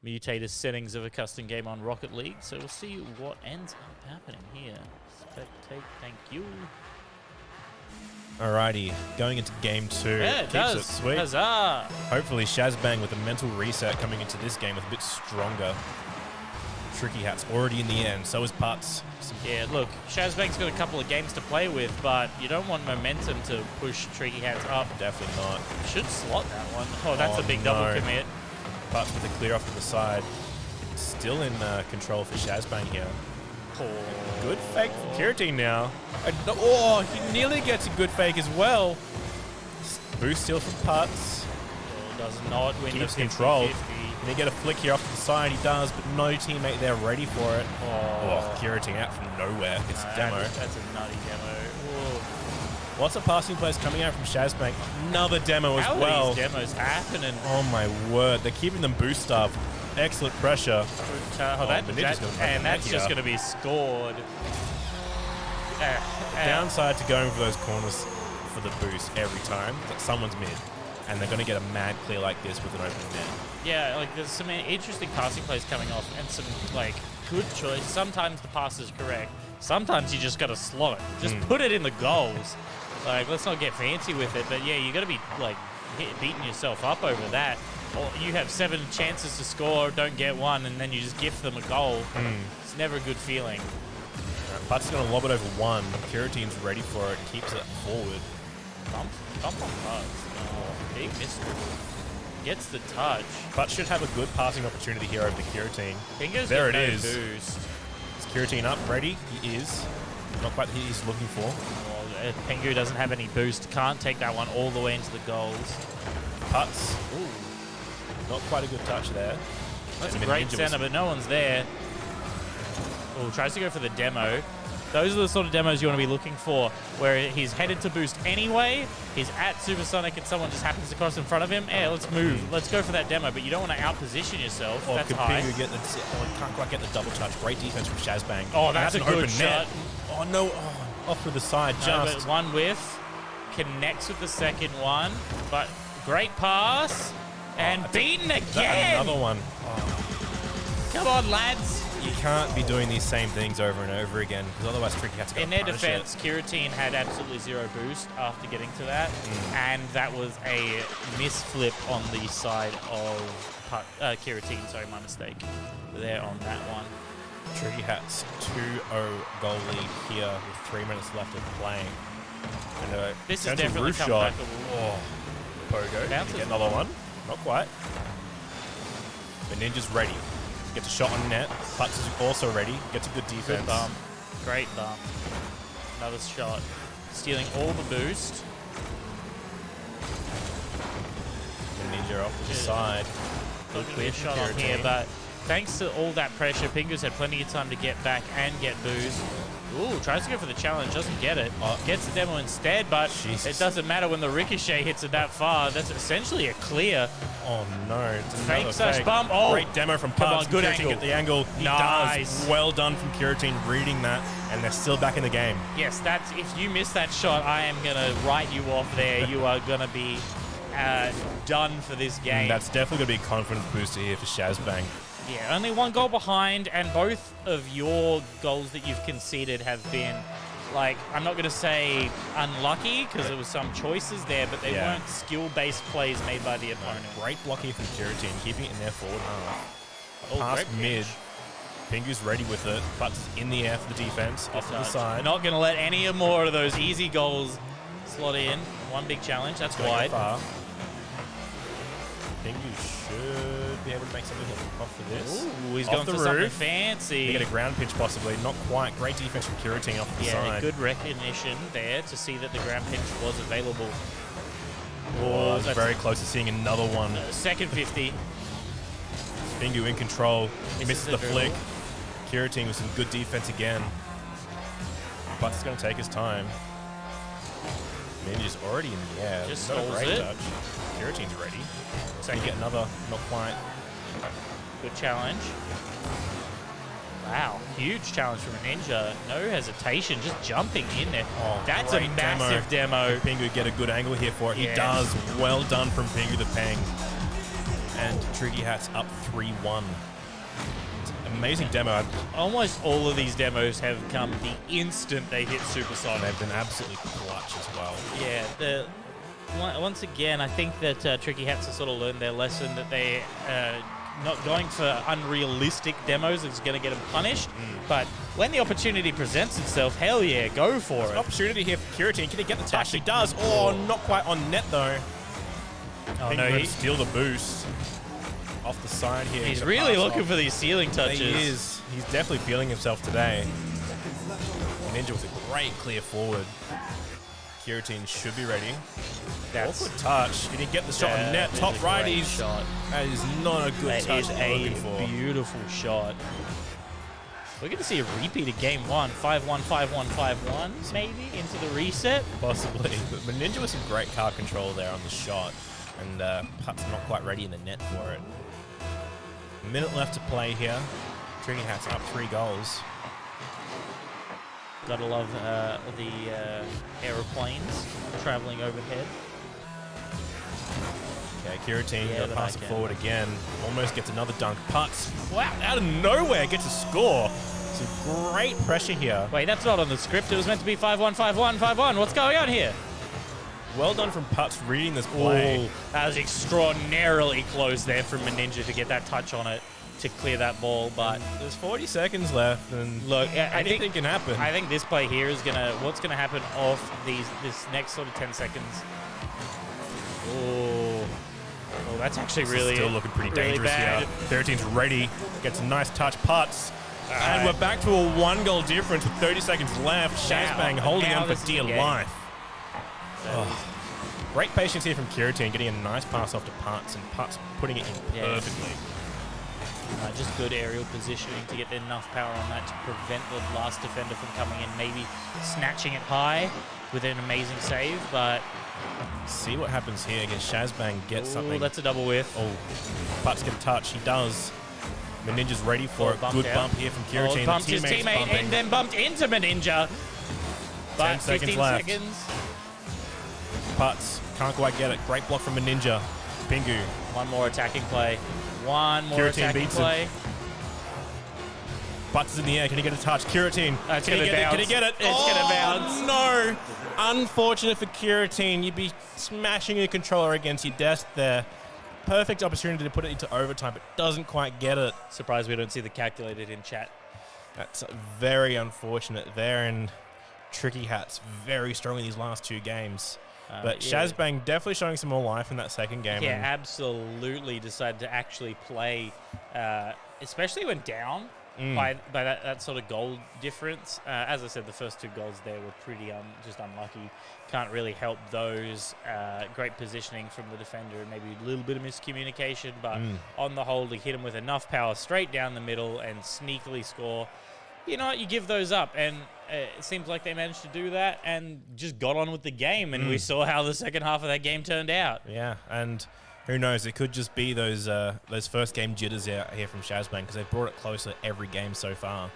mutator settings of a custom game on Rocket League, so we'll see what ends up happening here. Spectate, thank you. Alrighty, going into game 2. Yeah, it Keeps does. it sweet. Huzzah! Hopefully Shazbang with a mental reset coming into this game with a bit stronger. Tricky Hat's already in the end, so is Putz. Yeah, look, Shazbang's got a couple of games to play with, but you don't want momentum to push Tricky Hats up. Definitely not. Should slot that one. Oh, that's a big double commit. Putz with a clear off to the side. Still in control for Shazbang here. Oh. Good fake from Kiratine now. Oh, he nearly gets a good fake as well. Boost steal from Putz. Does not win Keeps the 50-50. control. Can he get a flick here off to the side? He does, but no teammate there ready for it. Oh, Kiratine out from nowhere. It's a demo. That's a nutty demo. Whoa. Lots of passing plays coming out from Shazbang. Another demo as How well. are these demos happening? Oh my word. They're keeping them boost up. Excellent pressure. And that's just going to be scored. Downside to going for those corners for the boost every time. It's like someone's mid. And they're going to get a mad clear like this with an open net. Yeah, like there's some interesting passing plays coming off and some like good choice. Sometimes the pass is correct. Sometimes you just got to slot it. Just put it in the goals. Like, let's not get fancy with it. But yeah, you got to be like beating yourself up over that. Or you have 7 chances to score, don't get one, and then you just gift them a goal. It's never a good feeling. Putz is going to lob it over one. Kiratine's ready for it. Keeps it forward. Bump on Putz. Oh, big mystery. Gets the touch. Putz should have a good passing opportunity here over to Kiratine. Fingers There get it no is. Boost. Is Kiratine up? Ready? He is. Not quite what he's looking for. Well, Pengu doesn't have any boost. Can't take that one all the way into the goals. Putz. Ooh. Not quite a good touch there. That's And a great Ninja center, but no one's there. Oh, tries to go for the demo. Those are the sort of demos you want to be looking for, where he's headed to boost anyway, he's at Supersonic and someone just happens to cross in front of him. Yeah, let's move. Let's go for that demo, but you don't want to outposition yourself. Or That's could high. Pingu get the... Oh, can't quite get the double touch. Great defense from Shazbang. Oh, that's a an good open shot. net. Oh, no. Oh, off to the side, No, just. but one whiff. Connects with the second one, but great pass. And beaten again! Another one. Come on, lads. You can't be doing these same things over and over again, because otherwise Tricky Hat's going In to their punish defense, Kiratine had absolutely 0 boost after getting to that, and that was a misflip on the side of Kiratine. Sorry, my mistake there on that one. Tricky Hat's 2-0 goal lead here with 3 minutes left of playing. And, This is potential definitely roof come shot. back. Oh, Pogo. Bounces. Get another one. Not quite. The Ninja's ready. Gets a shot on net. Putz is also ready. Gets a good defense. Good bump. Great bump. Another shot. Stealing all the boost. The Ninja off to the side. Not going to be a from shot on Kiratine. here, but thanks to all that pressure, Pingu's had plenty of time to get back and get boost. Ooh, tries to go for the challenge, doesn't get it. Gets the demo instead, but Jesus. it doesn't matter when the ricochet hits it that far. That's essentially a clear. Oh no. It's Fake another slash fake. bump. Oh. Great demo from Come Putz. on, good Kiratine angle. Get the angle. He Nice. does. Well done from Kiratine reading that, and they're still back in the game. Yes, that's if you miss that shot, I am going to write you off there. You are going to be done for this game. That's definitely going to be a confidence booster here for Shazbang. Yeah, only 1 goal behind, and both of your goals that you've conceded have been, like, I'm not going to say unlucky, because there was some choices there, but they weren't skill-based plays made by the opponent. Great block here from Kiratine, keeping it in their forward half. past great mid. pitch. Pingu's ready with it. Butts in the air for the defense. Off to the side. Not going to let any more of those easy goals slot in. One big challenge. That's wide. Far. Pingu should be able to make something off of this. Ooh, he's Off going the for something roof. fancy. They get a ground pitch possibly. Not quite. Great defense from Kiratine off the Yeah, side. good recognition there to see that the ground pitch was available. Oh, that's that's very close to seeing another one. Second 50. Pingu in control. He misses the the flick. Kiratine with some good defense again. But it's going to take his time. Ninja's already in the air. Just Not a stalls great it. touch. Kiratine's ready. So you get another, not quite. Good challenge. Wow, huge challenge from a Ninja. No hesitation, just jumping in there. Oh, That's a great massive demo. Pingu get a good angle here for it. He Yes. does. Well done from Pingu the Peng. And Tricky Hat's up 3-1. Amazing demo. Almost all of these demos have come the instant they hit Supersonic. They've been absolutely clutch as well. Yeah, once again, I think that Tricky Hats have sort of learned their lesson that they not going for unrealistic demos is going to get them punished. But when the opportunity presents itself, hell yeah, go for An it. opportunity here for Kiratine. Can he get the touch? He does. Oh, not quite on net though. Oh Pingu no, going to steal the boost. Off the side here. he's Gonna really pass looking off. for these ceiling touches. He is. He's definitely feeling himself today. Ninja with a great clear forward. Kiratine should be ready. That's Awkward touch. Did he get the shot on net? that Top is a great righties. shot. That is not a good That touch is that you're looking a for. beautiful shot. We're going to see a repeat of game one. 5-1, 5-1, 5-1, maybe, into the reset. Possibly. But Ninja with some great car control there on the shot. And Putt's not quite ready in the net for it. Minute left to play here. Tricky Hat's up 3 goals. Gotta love the aeroplanes traveling overhead. Okay, Kiratine Yeah, gonna but pass I it can. forward again. Almost gets another dunk. Putts, wow, out of nowhere gets a score. Some great pressure here. Wait, that's not on the script. It was meant to be 5-1, 5-1, 5-1. What's going on here? Well done from Putts reading this play. Ooh, that was extraordinarily close there from a Ninja to get that touch on it to clear that ball. But There's 40 seconds left, and look, I anything think can happen. I think this play here is what's gonna happen off this next sort of 10 seconds. Oh, that's actually This is really still looking pretty really dangerous bad. here. 13's ready, gets a nice touch, Putts. And right. we're back to a 1-goal difference with 30 seconds left. Shazbang holding now on this for is the dear game. life. Oh. Great patience here from Kiratine, getting a nice pass off to Putts, and Putts putting it in Yeah. perfectly. Just good aerial positioning to get enough power on that to prevent the last defender from coming in, maybe snatching it high with an amazing save, but See what happens here against Shazbang. Get something. that's a double whiff. Oh, Putts get a touch. He does. Meninja's ready for it. Bump Good out. bump here from Kiratine. Bumped The his teammates teammate bumping. and then bumped into Meninja. 10 But seconds 15 left. seconds. Putts can't quite get it. Great block from Meninja. Pingu. One more attacking play. One more Kiratine attacking beats him. play. Butts is in the air. Can he get a touch? Kiratine. It's Can he gonna get it? Can he bounce. get it? It's gonna bounce. No. Unfortunate for Kiratine. You'd be smashing your controller against your desk there. Perfect opportunity to put it into overtime, but doesn't quite get it. Surprised we don't see the calculated in chat. That's very unfortunate there, and Tricky Hat's very strong in these last 2 games. But yeah. Shazbang definitely showing some more life in that second game. Yeah, and absolutely decided to actually play, especially when down by that sort of goal difference. As I said, the first 2 goals there were pretty just unlucky. Can't really help those. Great positioning from the defender and maybe a little bit of miscommunication, but on the whole, to hit him with enough power straight down the middle and sneakily score. You know what, you give those up, and it seems like they managed to do that and just got on with the game, and we saw how the second half of that game turned out. yeah, and who knows? It could just be those first game jitters out here from Shazbang, because they've brought it closer every game so far.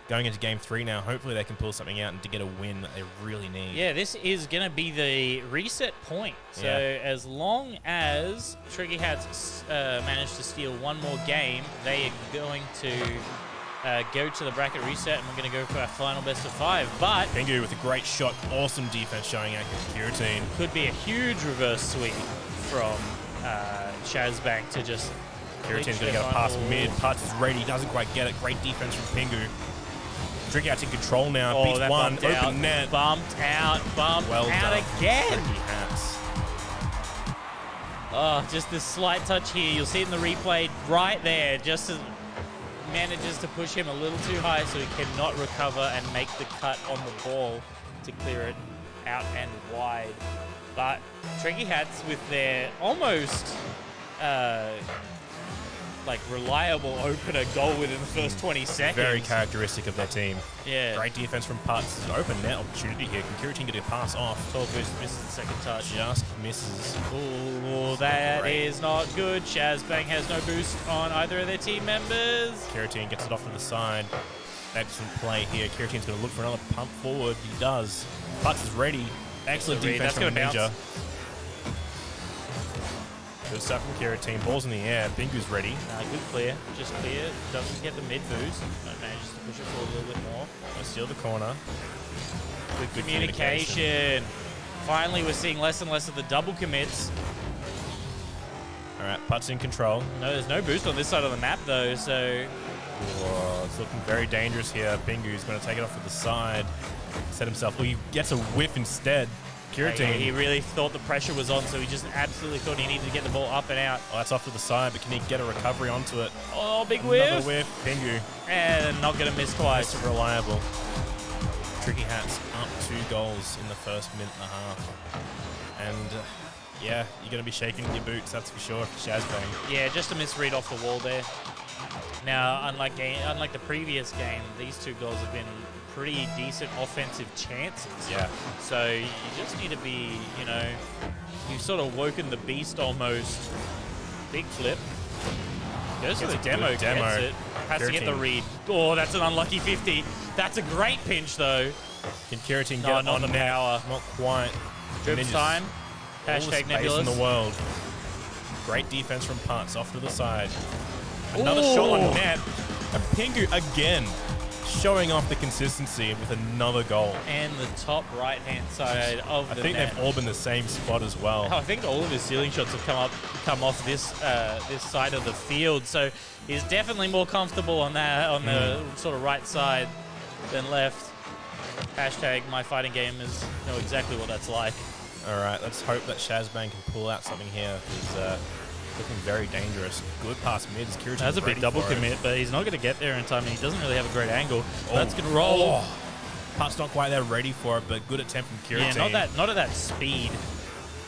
Going into game 3 now, hopefully they can pull something out and to get a win that they really need. Yeah, this is going to be the reset point. So as long as Tricky Hats manage to steal one more game, they are going to go to the bracket reset, and we're going to go for our final best of 5. But Pingu with a great shot, awesome defense showing out against Kiratine. could be a huge reverse sweep from Shazbang to just Kiratin's going to go past mid. Putz is ready. Doesn't quite get it. Great defense from Pingu. Tricky Hat's in control now. Oh, Beats that one. bumped Open out. net. Bumped out Well out done. again. Tricky Hats. Oh, just this slight touch here. You'll see it in the replay right there. Just manages to push him a little too high so he cannot recover and make the cut on the ball to clear it out and wide. But Tricky Hats with their almost like reliable opener goal within the first 20 seconds. Very characteristic of their team. Yeah. Great defense from Putz. An open net opportunity here. Can Kiratin get a pass off? Tall boost misses the second touch. Just misses. Ooh, that is not good. Shazbang has no boost on either of their team members. Kiratin gets it off to the side. Excellent play here. Kiratin's going to look for another pump forward. He does. Putz is ready. Excellent defense from Ninja. Good stuff from Kiratin. Ball's in the air. Bingu's ready. Good clear. Just clear. Doesn't get the mid boost. But manages to push it forward a little bit more. Gonna steal the corner. Good communication. Finally, we're seeing less and less of the double commits. All right, Putz in control. No, there's no boost on this side of the map, though, so... Whoa, it's looking very dangerous here. Bingu's going to take it off to the side. Set himself. Well, he gets a whiff instead. Kiratin. He really thought the pressure was on, so he just absolutely thought he needed to get the ball up and out. Oh, that's off to the side, but can he get a recovery onto it? Oh, big whiff. Another whiff. Bingu. And not going to miss twice. Mr. Reliable. Tricky Hats up 2 goals in the first minute and a half. And yeah, you're going to be shaking in your boots, that's for sure, for Shazbang. Yeah, just a misread off the wall there. Now, unlike the previous game, these 2 goals have been pretty decent offensive chances. Yeah. So you just need to be, you've sort of woken the beast almost. Big flip. Goes for the demo, gets it. Has to get the read. Oh, that's an unlucky 50. That's a great pinch, though. Can Kiratin No, get not on the net? power. Not quite. Drips Ninjas. time. All the Hashtag space nebulous. in the world. Great defense from Putz off to the side. Another shot on net. And Pingu again showing off the consistency with another goal. And the top right-hand side of the I think net. they've all been the same spot as well. I think all of his ceiling shots have come off this this side of the field, so he's definitely more comfortable on the sort of right side than left. Hashtag my fighting gamers know exactly what that's like. All right, let's hope that Shazbang can pull out something here. He's looking very dangerous. Good pass mid. That's a big double commit, but he's not going to get there in time, and he doesn't really have a great angle. That's going to roll. Oh. Putz not quite there ready for it, but good attempt from Kiratin. Yeah, not at that speed.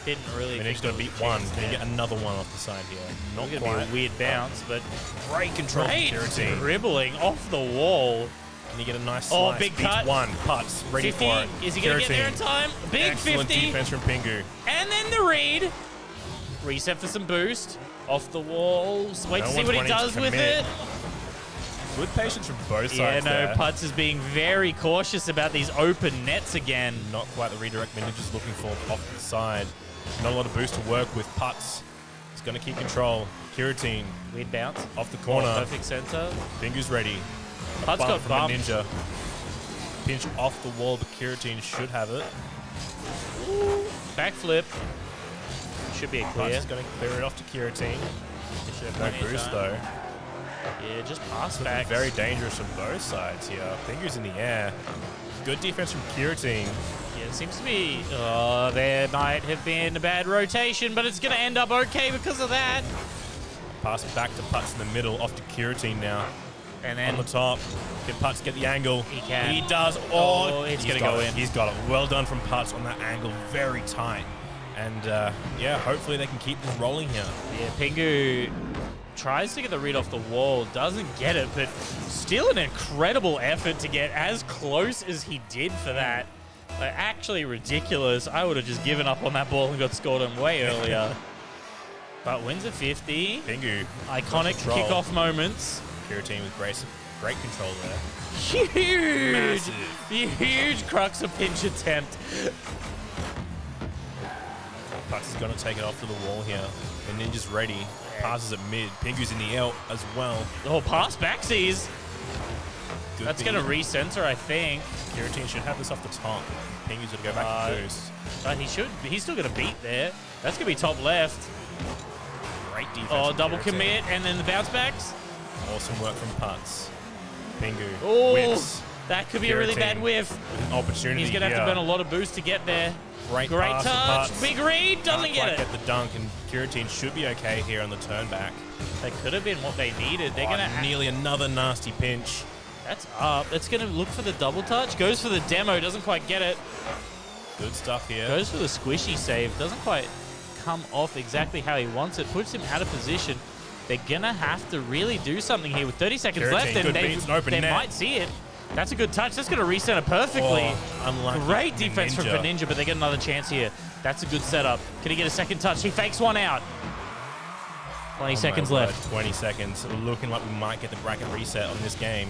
Didn't really. I mean, he's got to beat one. Can he get another one off the side here? Not It's quite. going to be a weird bounce, but Great control from great Kiratin. dribbling off the wall. Can he get a nice Oh, slice? big Beats cut. one. Putz ready 50. for it. Is he going to get there in Kiratin. time? Big Excellent 50. defense from Pingu. And then the read. Reset for some boost. Off the walls. Wait No to see one's what he wanting to does with commit. it. Good patience from both Yeah, sides no, there. Putz is being very cautious about these open nets again. Not quite the redirect Ninja's looking for off the side. Not a lot of boost to work with. Putz is going to keep control. Kiratin Weird bounce. off the corner. Perfect center. Pingu's ready. Putz Bump got from bumped. a Ninja. Pinch off the wall, but Kiratin should have it. Backflip. Should be a Putz clear. is going to clear it off to Kiratin. Should have No plenty of boost time. though. Yeah, just pass Looking back. very dangerous from both sides here. Pingu's in the air. Good defense from Kiratin. Yeah, it seems to be. Oh, there might have been a bad rotation, but it's going to end up okay because of that. Pass back to Putz in the middle, off to Kiratin now. And On then the top. Can Putz get the angle? He can. He does. Oh, it's he's gonna got go it. in. He's got it. Well done from Putz on that angle. Very tight. And yeah, hopefully they can keep this rolling here. yeah, Pingu tries to get the read off the wall, doesn't get it, but still an incredible effort to get as close as he did for that. Like, actually ridiculous. I would have just given up on that ball and got scored on way earlier. But wins a 50. Pingu. Iconic control. kickoff moments. Kiratin with great control there. Huge! Massive. Huge crux of pinch attempt. Putz is going to take it off to the wall here. The Ninja's ready. Passes at mid. Pingu's in the L as well. Oh, pass backsies. Good That's thing. going to recenter, I think. Kiratin should have this off the top. Pingu's going to go back to boost. But he should. He's still going to beat there. That's going to be top left. Great Great defense. Oh, from double Kiratin. commit, and then the bounce backs. Awesome work from Putz. Pingu Oh, whiffs. that could be a really bad Kiratin whiff. with an opportunity He's going to have to here. burn a lot of boost to get there. Great Great pass from touch. Putz. Big read. Doesn't Can't get quite it. get the dunk, and Kiratin should be okay here on the turn back. That could have been what they needed. They're going to... Nearly another nasty pinch. That's up. That's going to look for the double touch. Goes for the demo. Doesn't quite get it. Good stuff here. Goes for the squishy save. Doesn't quite come off exactly how he wants it. Puts him out of position. They're going to have to really do something here with 30 seconds Kiratin, left. good And beats, an open they net. might see it. That's a good touch. That's going to reset it perfectly. Oh, unlucky. Great defense from Ninja, but they get another chance here. That's a good setup. Can he get a second touch? He fakes one out. 20 seconds left. 20 seconds. Looking like we might get the bracket reset on this game.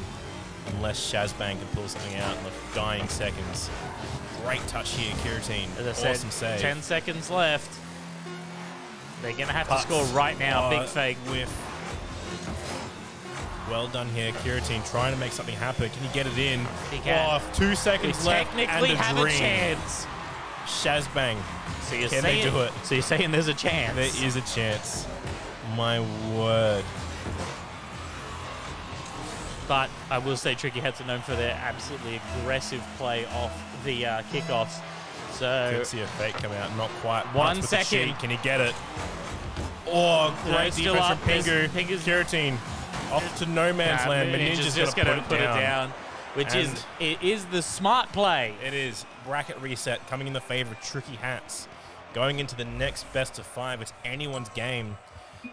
Unless Shazbang can pull something out in the dying seconds. Great touch here, Kiratin. As I Awesome said, save. 10 seconds left. They're going to have to Putz. score right now. Big fake. Whiff. Well done here, Kiratin trying to make something happen. Can he get it in? He can. Oh, 2 seconds They left. technically and have dream. a chance. Shazbang. So you're Can saying, they do it? So you're saying there's a chance. There is a chance. My word. But I will say Tricky Hats are known for their absolutely aggressive play off the kickoffs. So Could see a fake come out. Not quite. 1 Putz with the second. sheet. Can he get it? Oh, No, great it's still defense up. from Pingu. Pingu's- Kiratin off to no man's land. Ninja's Ninja's just going going to to put it down. Which And- it is the smart play. It is. Bracket reset coming in the favor of Tricky Hats. Going into the next best of 5. It's anyone's game.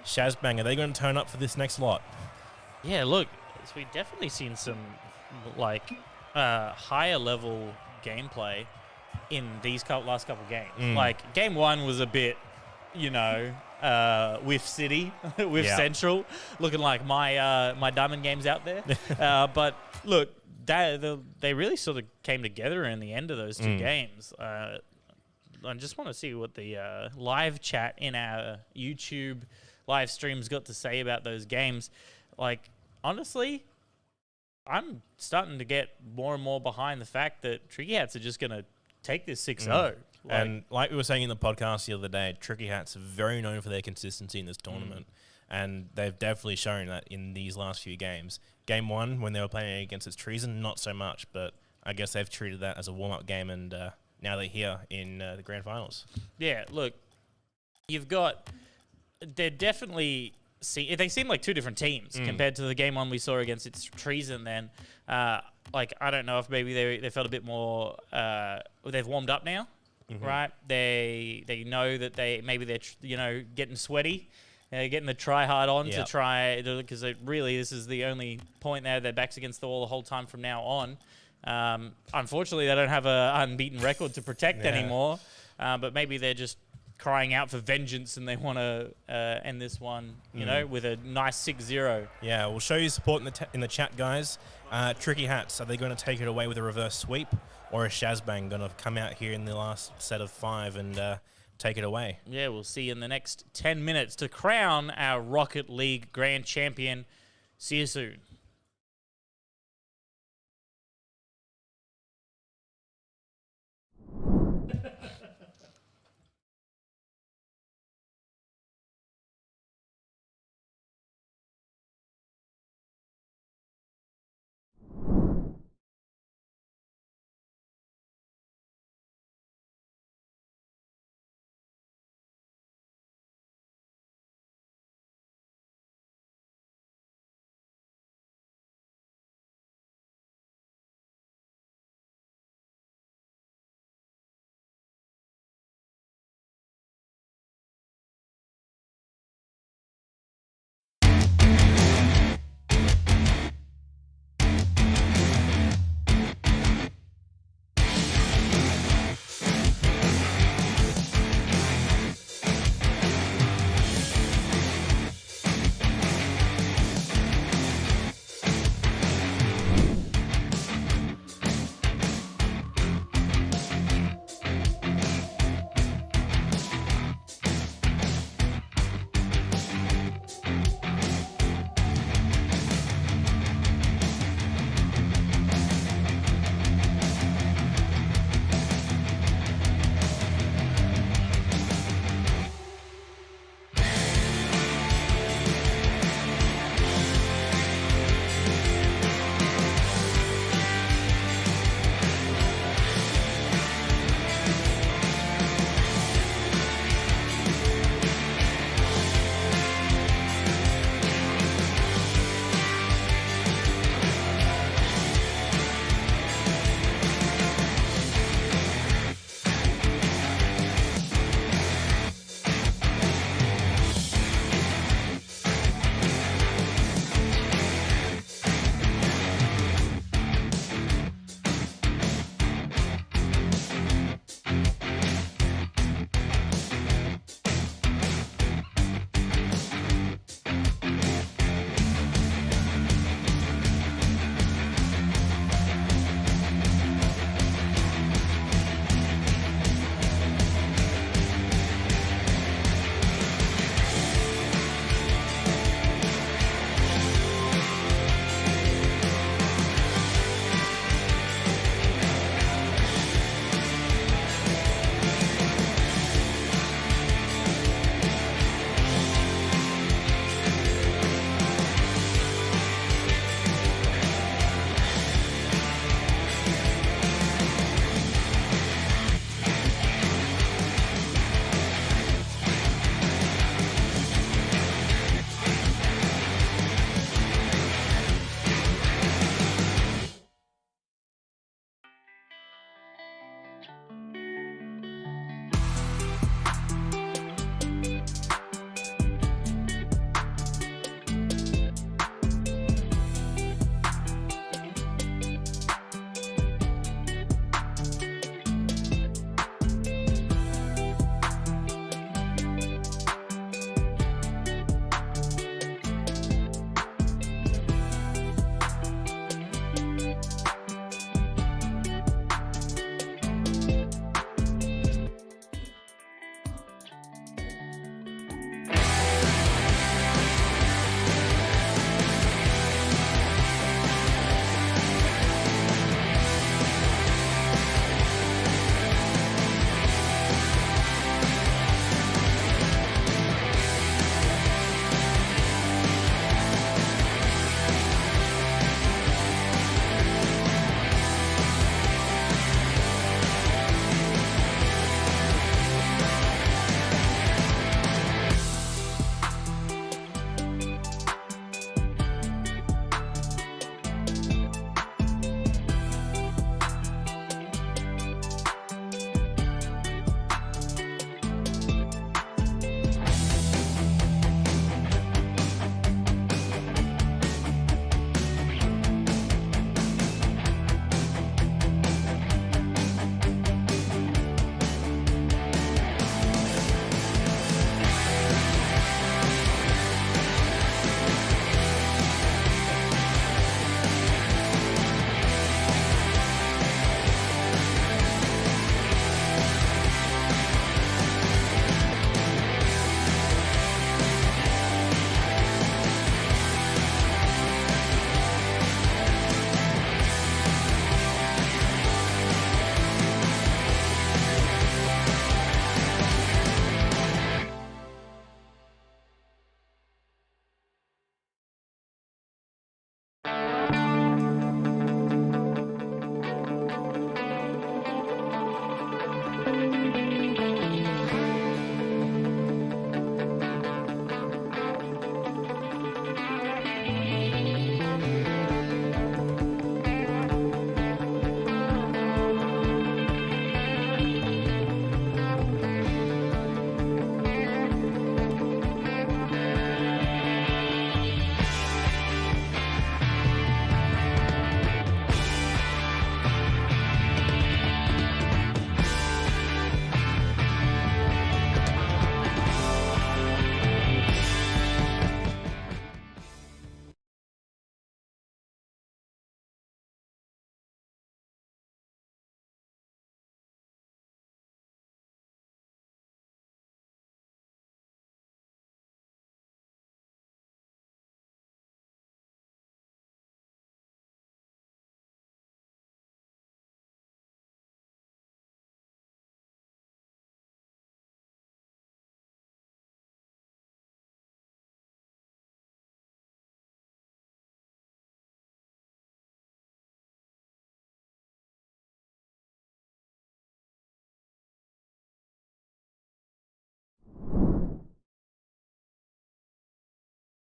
Shazbang, are they going to turn up for this next lot? Yeah, look, so we've definitely seen some like higher level gameplay in these last couple games. Like game 1 was a bit, you know, with City, with Central, looking like my Diamond games out there. But look, they really sort of came together in the end of those 2 games. I just want to see what the live chat in our YouTube live streams got to say about those games. Like, honestly, I'm starting to get more and more behind the fact that Tricky Hats are just going to take this 6-0. And like we were saying in the podcast the other day, Tricky Hats are very known for their consistency in this tournament. And they've definitely shown that in these last few games. Game 1, when they were playing against its Treason, not so much, but I guess they've treated that as a warm-up game, and now they're here in the grand finals. Yeah, look, they're definitely, they seem like 2 different teams compared to the game 1 we saw against its Treason then. Like, I don't know if maybe they felt a bit more, they've warmed up now, right? They know that they're getting sweaty. Getting the try hard on to try, because really this is the only point there. Their backs against the wall the whole time from now on. Unfortunately, they don't have an unbeaten record to protect anymore. But maybe they're just crying out for vengeance and they want to end this one, you know, with a nice 6-0. Yeah, we'll show you support in the chat, guys. Tricky Hats, are they going to take it away with a reverse sweep, or is Shazbang going to come out here in the last set of 5 and take it away? Yeah, we'll see you in the next 10 minutes to crown our Rocket League Grand Champion. See you soon.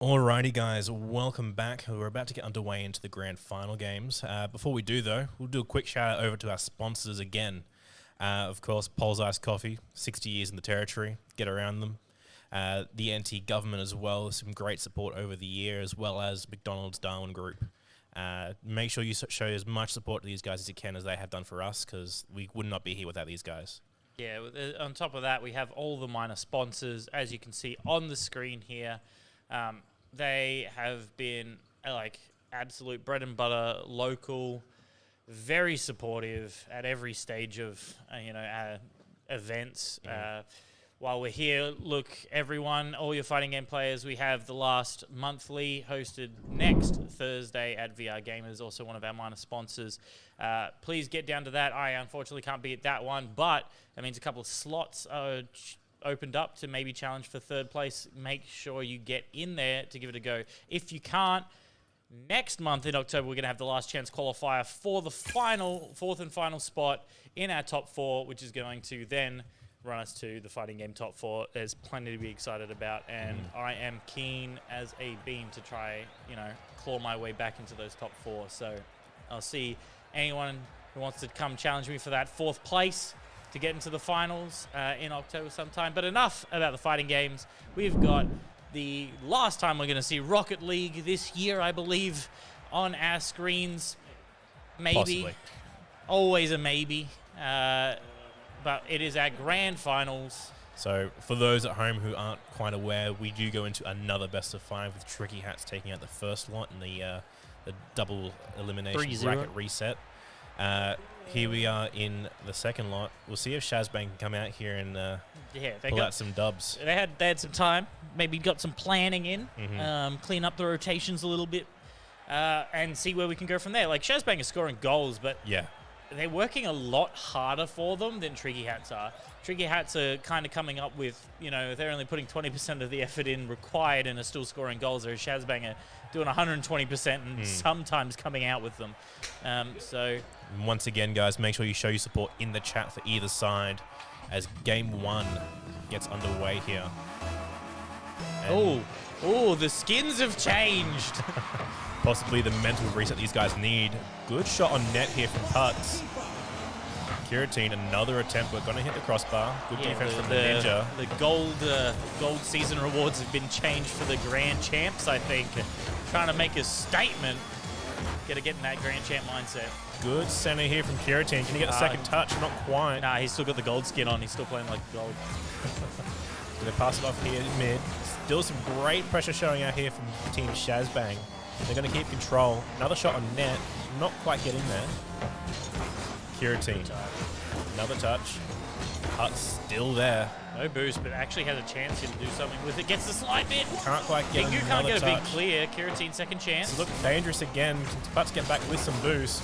Alrighty, guys, welcome back. We're about to get underway into the grand final games. Before we do, though, we'll do a quick shout out over to our sponsors again. Of course, Pol's Ice Coffee, 60 years in the territory. Get around them. The NT government as well, some great support over the year, as well as McDonald's Darwin Group. Make sure you show as much support to these guys as you can, as they have done for us, because we would not be here without these guys. Yeah, on top of that, we have all the minor sponsors, as you can see on the screen here. They have been like absolute bread and butter, local, very supportive at every stage of events. While we're here, look, everyone, all your fighting game players, we have the last monthly hosted next Thursday at VR Gamers, also one of our minor sponsors. Please get down to that. I unfortunately can't be at that one, but that means a couple of slots are opened up to maybe challenge for third place. Make sure you get in there to give it a go. If you can't, next month in October, we're going to have the last chance qualifier for the fourth and final spot in our top 4, which is going to then run us to the fighting game top 4. There's plenty to be excited about, and I am keen as a beam to try, claw my way back into those top 4. So I'll see anyone who wants to come challenge me for that 4th place to get into the finals in October sometime. But enough about the fighting games. We've got the last time we're going to see Rocket League this year, I believe, on our screens. Maybe. Possibly. Always a maybe. But it is our grand finals. So for those at home who aren't quite aware, we do go into another best of 5 with Tricky Hats taking out the first lot in the double elimination 3-0 bracket reset. Here we are in the second lot. We'll see if Shazbang can come out here and pull out some dubs. They had some time. Maybe got some planning in. Clean up the rotations a little bit. And see where we can go from there. Like, Shazbang is scoring goals, but Yeah. they're working a lot harder for them than Tricky Hats are. Tricky Hats are kind of coming up with, they're only putting 20% of the effort in required and are still scoring goals, whereas Shazbang are doing 120% and sometimes coming out with them. So Once again, guys, make sure you show your support in the chat for either side as game 1 gets underway here. And the skins have changed. possibly the mental reset these guys need. Good shot on net here from Putz. Kiratine, another attempt. We're going to hit the crossbar. Good defense from the Ninja. The gold season rewards have been changed for the Grand Champs, I think. Trying to make a statement. Got to get in that Grand Champ mindset. Good center here from Kiratine. Can he get the second touch? Not quite. Nah, he's still got the gold skin on. He's still playing like gold. They pass it off here in mid. Still some great pressure showing out here from Team Shazbang. They're going to keep control. Another shot on net. Not quite getting there. Kiratine. Another touch. Put's still there. No boost, but actually has a chance here to do something with it. Gets the slide bit. Can't quite get Pingu can't another get a big touch. clear. Kiratine second chance. Look dangerous again. Can Putz get back with some boost?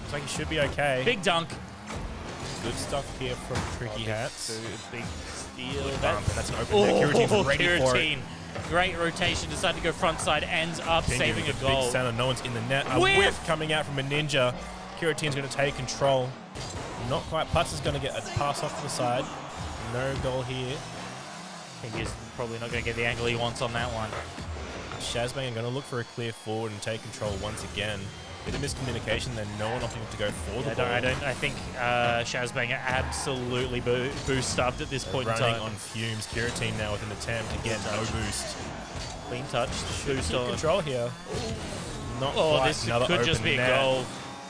Looks like he should be okay. Big dunk. Good stuff here from Tricky Hats. Big steal. And that's an open net. Kiratine's ready for it. Kiratine. Great rotation. Decided to go front side. Ends up Pingu saving a with goal. Big center. No one's in the net. A Whiff! whiff coming out from a Ninja. Kiratine's going to take control. Not quite. Putz is going to get a pass off to the side. No goal here. Pingu's probably not going to get the angle he wants on that one. Shazbang are going to look for a clear forward and take control once again. Bit of miscommunication, then no one opting to go for the ball. I think Shazbang are absolutely boost stuffed at this point in Running time. on fumes. Kiratine now with an attempt. Again, no boost. Clean touch. Boost Keep on. control here. Not quite. This Another could just open be a net. goal.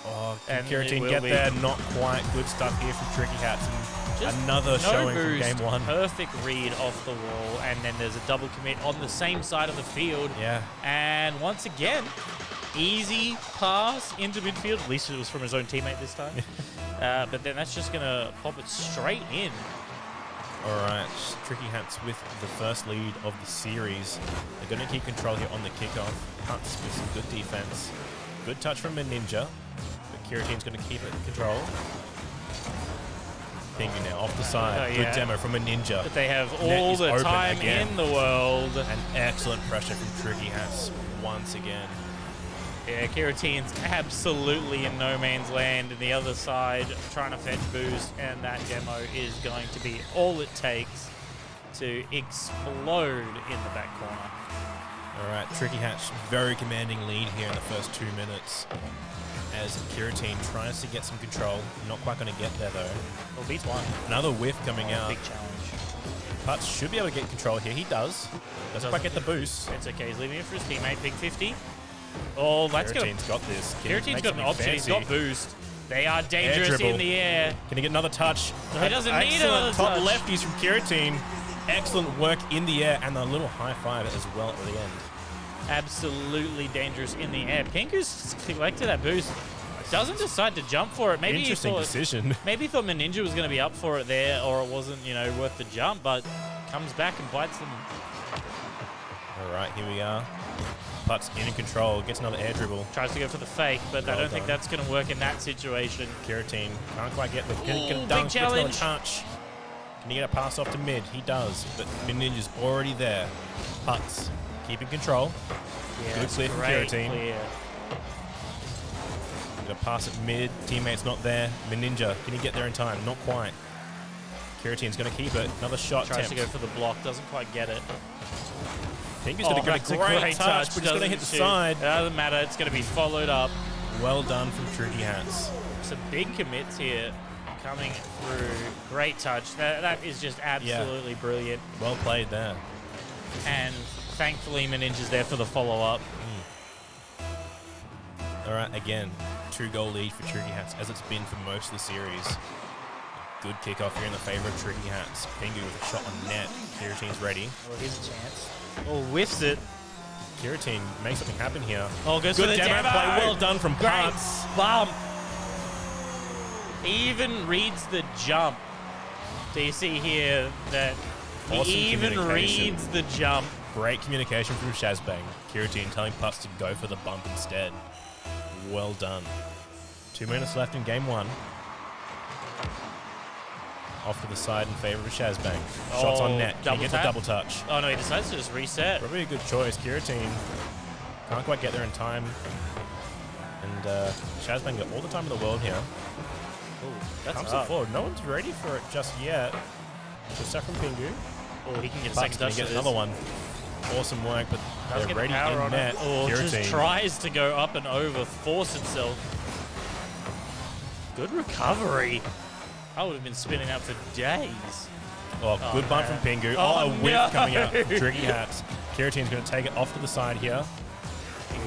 Oh, can And it Kiratine will get be. there? Not quite. Good stuff here from Tricky Hats. And Just another no showing from boost, game 1. Perfect read off the wall, and then there's a double commit on the same side of the field. Yeah. And once again, easy pass into midfield. At least it was from his own teammate this time. But then that's just going to pop it straight in. All right, Tricky Hats with the first lead of the series. They're going to keep control here on the kickoff. Putz with some good defense. Good touch from a Ninja. But Kiratine's going to keep it in control. Pingu now off the side. Oh, Good yeah. demo from a Ninja. But they have Net all is the open time again. in the world. And excellent pressure from Tricky Hats once again. Yeah, Kiratine's absolutely in no man's land, and the other side trying to fetch boost, and that demo is going to be all it takes to explode in the back corner. All right, Tricky Hatch, very commanding lead here in the first 2 minutes as Kiratine tries to get some control. Not quite going to get there, though. Well, beats one. Another whiff coming out. Big challenge. Putz should be able to get control here. He does. Doesn't quite get the boost. It's okay. He's leaving it for his teammate. Big 50. Oh, that's good. Kiratine's got this. Kiratine's got an option. He's got boost. They are Air dangerous dribble. in the air. Can he get another touch? No, he doesn't need another top touch. lefties from Kiratine. Excellent work in the air and a little high five as well at the end. Absolutely dangerous in the air. Pinku's collected that boost. Doesn't decide to jump for it. Maybe Interesting he thought, decision. Maybe he thought Meninja was going to be up for it there, or it wasn't, worth the jump. But comes back and bites them. All right, here we are. Putz in control, gets another air dribble. Tries to go for the fake, but I don't think that's going to work in that situation. Kiratine can't quite get the Ooh, dunk, big gets another challenge. touch. Can he get a pass off to mid? He does, but Meninja's already there. Putz keeping control. Yeah, Good clear from great Kiratine. clear. Gonna pass it mid. Teammate's not there. Meninja, can he get there in time? Not quite. Kiratine's gonna keep it. Another shot Tries attempt. to go for the block, doesn't quite get it. Pinku's gonna get that's a great touch, but he's gonna hit the shoot. side. It doesn't matter, it's gonna be followed up. Well done from Tricky Hats. Some big commits here coming through. Great touch. That is just absolutely brilliant. Well played there. And thankfully, Meninja's there for the follow-up. All right, again, 2-goal lead for Tricky Hats, as it's been for most of the series. Good kickoff here in the favor of Tricky Hats. Pingu with a shot on net. Kiratine's ready. Well, here's a chance. Oh, whiffs it. Kiratine makes something happen here. Oh, goes Good for the demo demo. play. Well done from Great Putz. bump. He even reads the jump. So you see here that he Awesome even communication. reads the jump. Great communication from Shazbang. Kiratine telling Putz to go for the bump instead. Well done. 2 minutes left in game one. Off to the side in favor of Shazbang. Shots on net. Can he get the double touch? Oh, no, he decides to just reset. Probably a good choice. Kiratine can't quite get there in time. And Shazbang got all the time in the world here. Ooh, that's Comes up. it forward. No one's ready for it just yet. Good stuff from Pingu. Oh, he can get a Putz second can touch get to another this. one. Awesome work, but Does they're get the ready power in on net. it. Oh, just Kiratine. tries to go up and over, force itself. Good recovery. I would have been spinning out for days. Oh, good bump man. from Pingu. Oh, Oh, a whip no. coming out. Tricky Hats. Kiratine's going to take it off to the side here.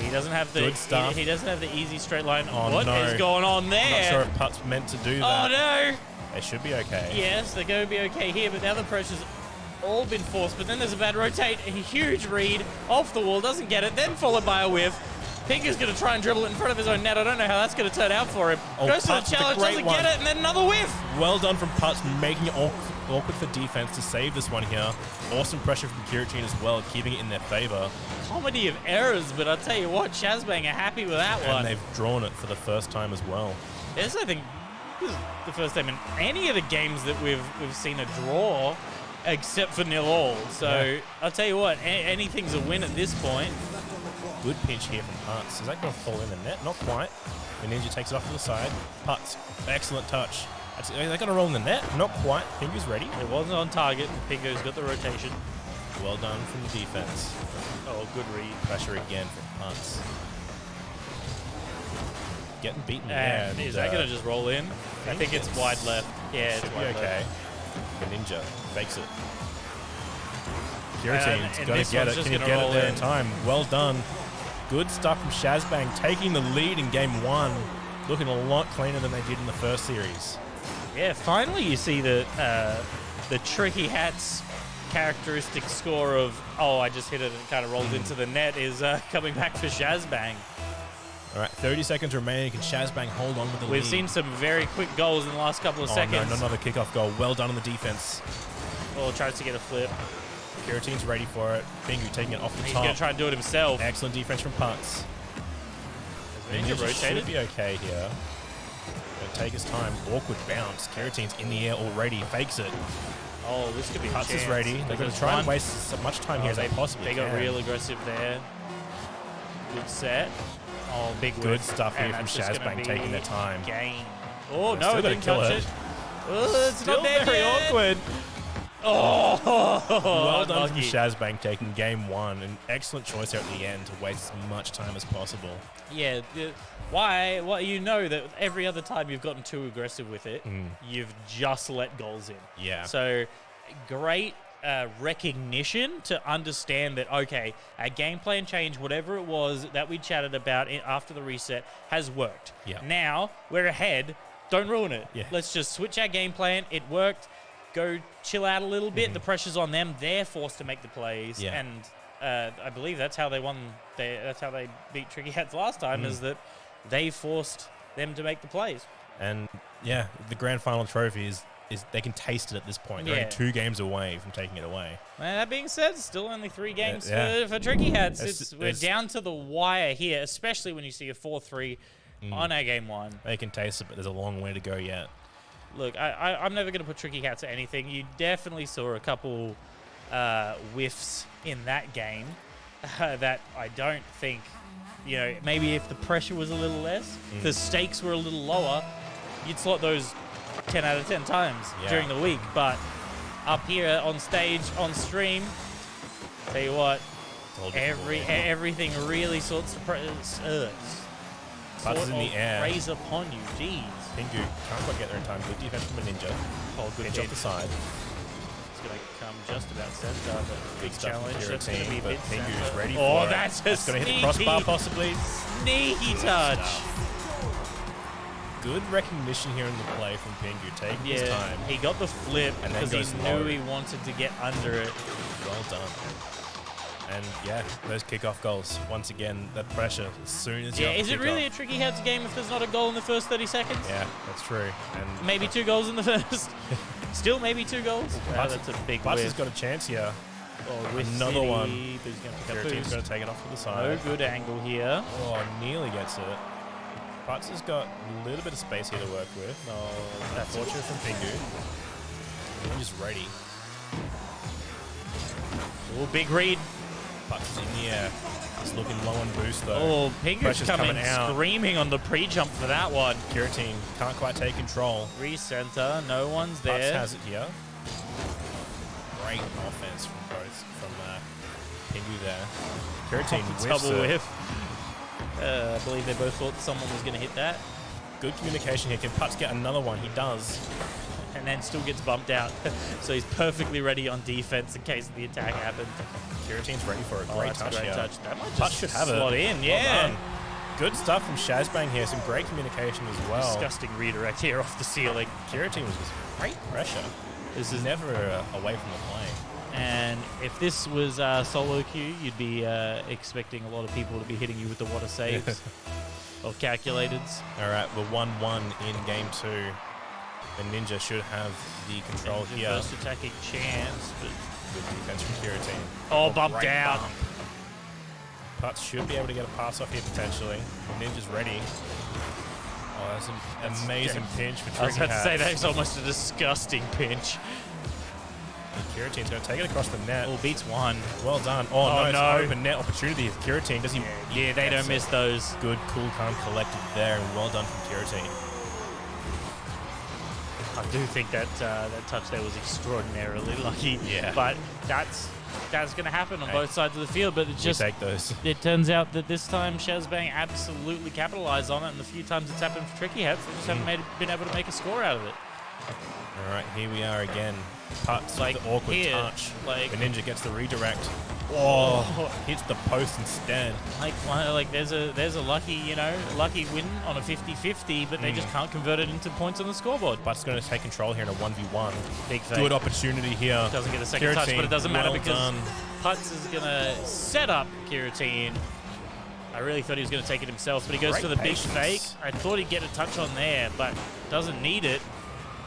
He doesn't have the Good stuff. He doesn't have the easy straight line. Oh, What is no. going on there? I'm not sure if Putz meant to do Oh that. no! They should be okay. Yes, they're going to be okay here, but now the pressure's all been forced. But then there's a bad rotate, a huge read off the wall, doesn't get it, then followed by a whiff. Pinku's going to try and dribble it in front of his own net. I don't know how that's going to turn out for him. Oh, Goes to the Putz with a challenge, great doesn't one. get it, and then another whiff. Well done from Putz, making it awkward for defense to save this one here. Awesome pressure from Kiratine as well, keeping it in their favor. Comedy of errors, but I'll tell you what, Shazbang are happy with that one. And they've drawn it for the first time as well. This, I think, this is the first time in any of the games that we've seen a draw, except for 0-0. So Yeah. I'll tell you what, anything's a win at this point. Good pinch here from Putz. Is that going to fall in the net? Not quite. Meninja takes it off to the side. Putz, excellent touch. Are they going to roll in the net? Not quite. Pingu's ready. It wasn't on target, and Pingu's got the rotation. Well done from the defense. Oh, good read. Pressure again from Putz. Getting beaten And there. is that going to just roll in? I think it's wide left. Yeah, it's Should be wide okay. left. Meninja fakes it. Kiratine's and going this to get one's it. just Can he gonna get it roll there in in. time? Well done. Good stuff from Shazbang, taking the lead in game one. Looking a lot cleaner than they did in the first series. Yeah, finally you see the Tricky Hats characteristic score of, oh, I just hit it and it kind of rolled into the net is coming back for Shazbang. All right, 30 seconds remaining. Can Shazbang hold on with the lead? We've seen some very quick goals in the last couple of seconds. No, another kickoff goal. Well done on the defense. Oh, tries to get a flip. Kiratine's ready for it. Pingu taking it off the He's top. going to try and do it himself. Excellent defense from Putz. Ninja Ninja rotated. should be okay here. Gonna take his time. Awkward bounce. Kiratine's in the air already. Fakes it. Oh, this could be a Putz chance. is ready. They're going to try and waste as much time here as they possibly They can. got real aggressive there. Good set. Oh, big Good whiff. stuff here And from that's just gonna Shazbang be taking their time. Gain. Oh, They're no, still it gonna didn't kill touch it. it. Oh, it's Still not there very yet. awkward. Oh, Well done from unlucky. Shazbang taking game 1. An excellent choice there at the end to waste as much time as possible. Yeah, why? Well, you know that every other time you've gotten too aggressive with it, you've just let goals in. Yeah. So, great recognition to understand that, okay, our game plan change, whatever it was that we chatted about after the reset, has worked. Yeah. Now, we're ahead. Don't ruin it. Yeah. Let's just switch our game plan. It worked. Go chill out a little bit. The pressure's on them. They're forced to make the plays. Yeah. And I believe that's how they won. That's how they beat Tricky Hats last time, is that they forced them to make the plays. And yeah, the grand final trophy is they can taste it at this point. They're Yeah. only 2 games away from taking it away. That being said, still only 3 games Yeah. for Tricky Hats. We're It's- down to the wire here, especially when you see a 4-3 on our game 1. They can taste it, but there's a long way to go yet. Look, I'm never going to put Tricky Hats at anything. You definitely saw a couple whiffs in that game that I don't think, maybe if the pressure was a little less, the stakes were a little lower, you'd slot those 10 out of 10 times during the week. But up here on stage, on stream, tell you what, everything really sorts to Buzz is in the air. raise upon you. Jeez. Pingu can't quite get there in time. Good defense from a Ninja. Oh, good Pinch off the side. It's going to come just about center. But Big stuff challenge. from That's going to be Kira but mid-center. Pingu is ready Oh, for it. that's a Going to hit the crossbar possibly. Sneaky touch. Good recognition here in the play from Pingu. Taking his time. He got the flip And then because he goes knew low. he wanted to get under it. Well done. And yeah, those kickoff goals. Once again, that pressure as soon as you Is it really a Tricky Heads game if there's not a goal in the first 30 seconds? Yeah, that's true. And Maybe 2 goals in the first. Still maybe 2 goals? Butts- That's a big Butts has whiff. got a chance here. Whiff another City, one. but he's going to pick Your up team's boost. going to take it off to the No side. good angle here. Oh, nearly gets it. Butts has got a little bit of space here to work with. No, that's Fortunate from Pingu. He's ready. Oh, big read. Butts is in the air. He's looking low on boost though. Oh, Pingu's Pressure's coming coming out. screaming on the pre-jump for that one. Kiratine can't quite take control. Recenter, no one's Butts there. has it here. Great offense from both Pingu there. Kiratine whiffs Double it. whiff. I believe they both thought someone was going to hit that. Good communication here. Can Putz get another one? He does. And then still gets bumped out. So he's perfectly ready on defense in case the attack happens. Kiratine's ready for a Oh, great that's touch a great here. touch. That might Putz just should have slot it. in, Well yeah. done. Good stuff from Shazbang here. Some great communication as well. Disgusting redirect here off the ceiling. Kiratine was just great pressure. This He's is never away from the play. And if this was solo queue, you'd be expecting a lot of people to be hitting you with the water saves or calculateds. All right, we're 1-1 in game 2. The Ninja should have the control The here. first attacking chance, but Good defense from Kiratine. oh, bumped Great out. bump. Putz should be able to get a pass off here potentially. Ninja's ready. Oh, that's an amazing pinch for Tricky I was about to say Hats. that's almost a disgusting pinch. Kiratine's going to take it across the net. Oh, beats one. Well done. Oh, Oh, no, it's no. an open net opportunity for Kiratine. Does he? Yeah, they don't miss those. Good, cool, calm, collected there, and well done from Kiratine. I do think that that touch there was extraordinarily lucky. Yeah. But that's going to happen on Hey. both sides of the field. But it We just take those. it turns out that this time Shazbang absolutely capitalized on it, and the few times it's happened for Tricky Hats, they just haven't been able to make a score out of it. All right, here we are again. Putz Like with the awkward here, touch. like- The Ninja gets the redirect. Oh, hits the post instead. Like there's a lucky lucky win on a 50-50, but they just can't convert it into points on the scoreboard. Putz going to take control here in a 1v1. Big fake. Good opportunity here. Doesn't get a second touch, but it doesn't matter well because done. Putz is gonna set up Kiratine. I really thought he was going to take it himself, but he goes Great for the big patience. fake. I thought he'd get a touch on there, but doesn't need it.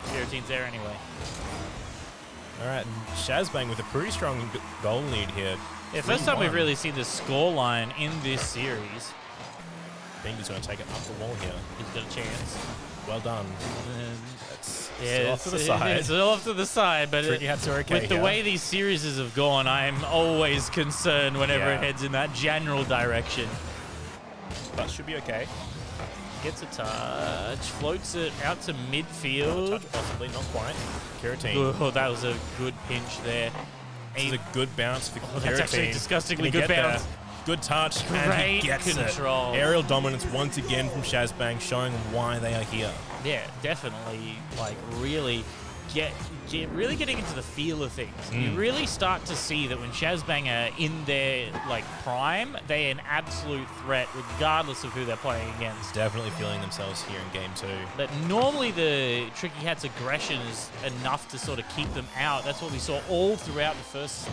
Kiratine's there anyway. All right, and Shazbang with a pretty strong goal lead here. Yeah, first time we've 3-1. really seen the score line in this series. Bingy's going to take it up the wall here. He's got a chance. Well done. And That's yeah, still off to the side. It's all off to the side, but Tricky Hats are okay with the here. way these series have gone, I'm always concerned whenever Yeah. it heads in that general direction. But should be okay. Gets a touch, floats it out to midfield. Touch possibly, not quite. Kiratine. Oh, that was a good pinch there. This is a good bounce for Kiratine. That's actually disgustingly Can he good get bounce. there? Good touch, and he Great gets control. it. Aerial dominance once again from Shazbang, showing why they are here. Yeah, definitely. Like really really getting into the feel of things. You really start to see that when Shazbang are in their like prime, they're an absolute threat regardless of who they're playing against. Definitely feeling themselves here in game 2. But normally the Tricky Hat's aggression is enough to sort of keep them out. That's what we saw all throughout the first,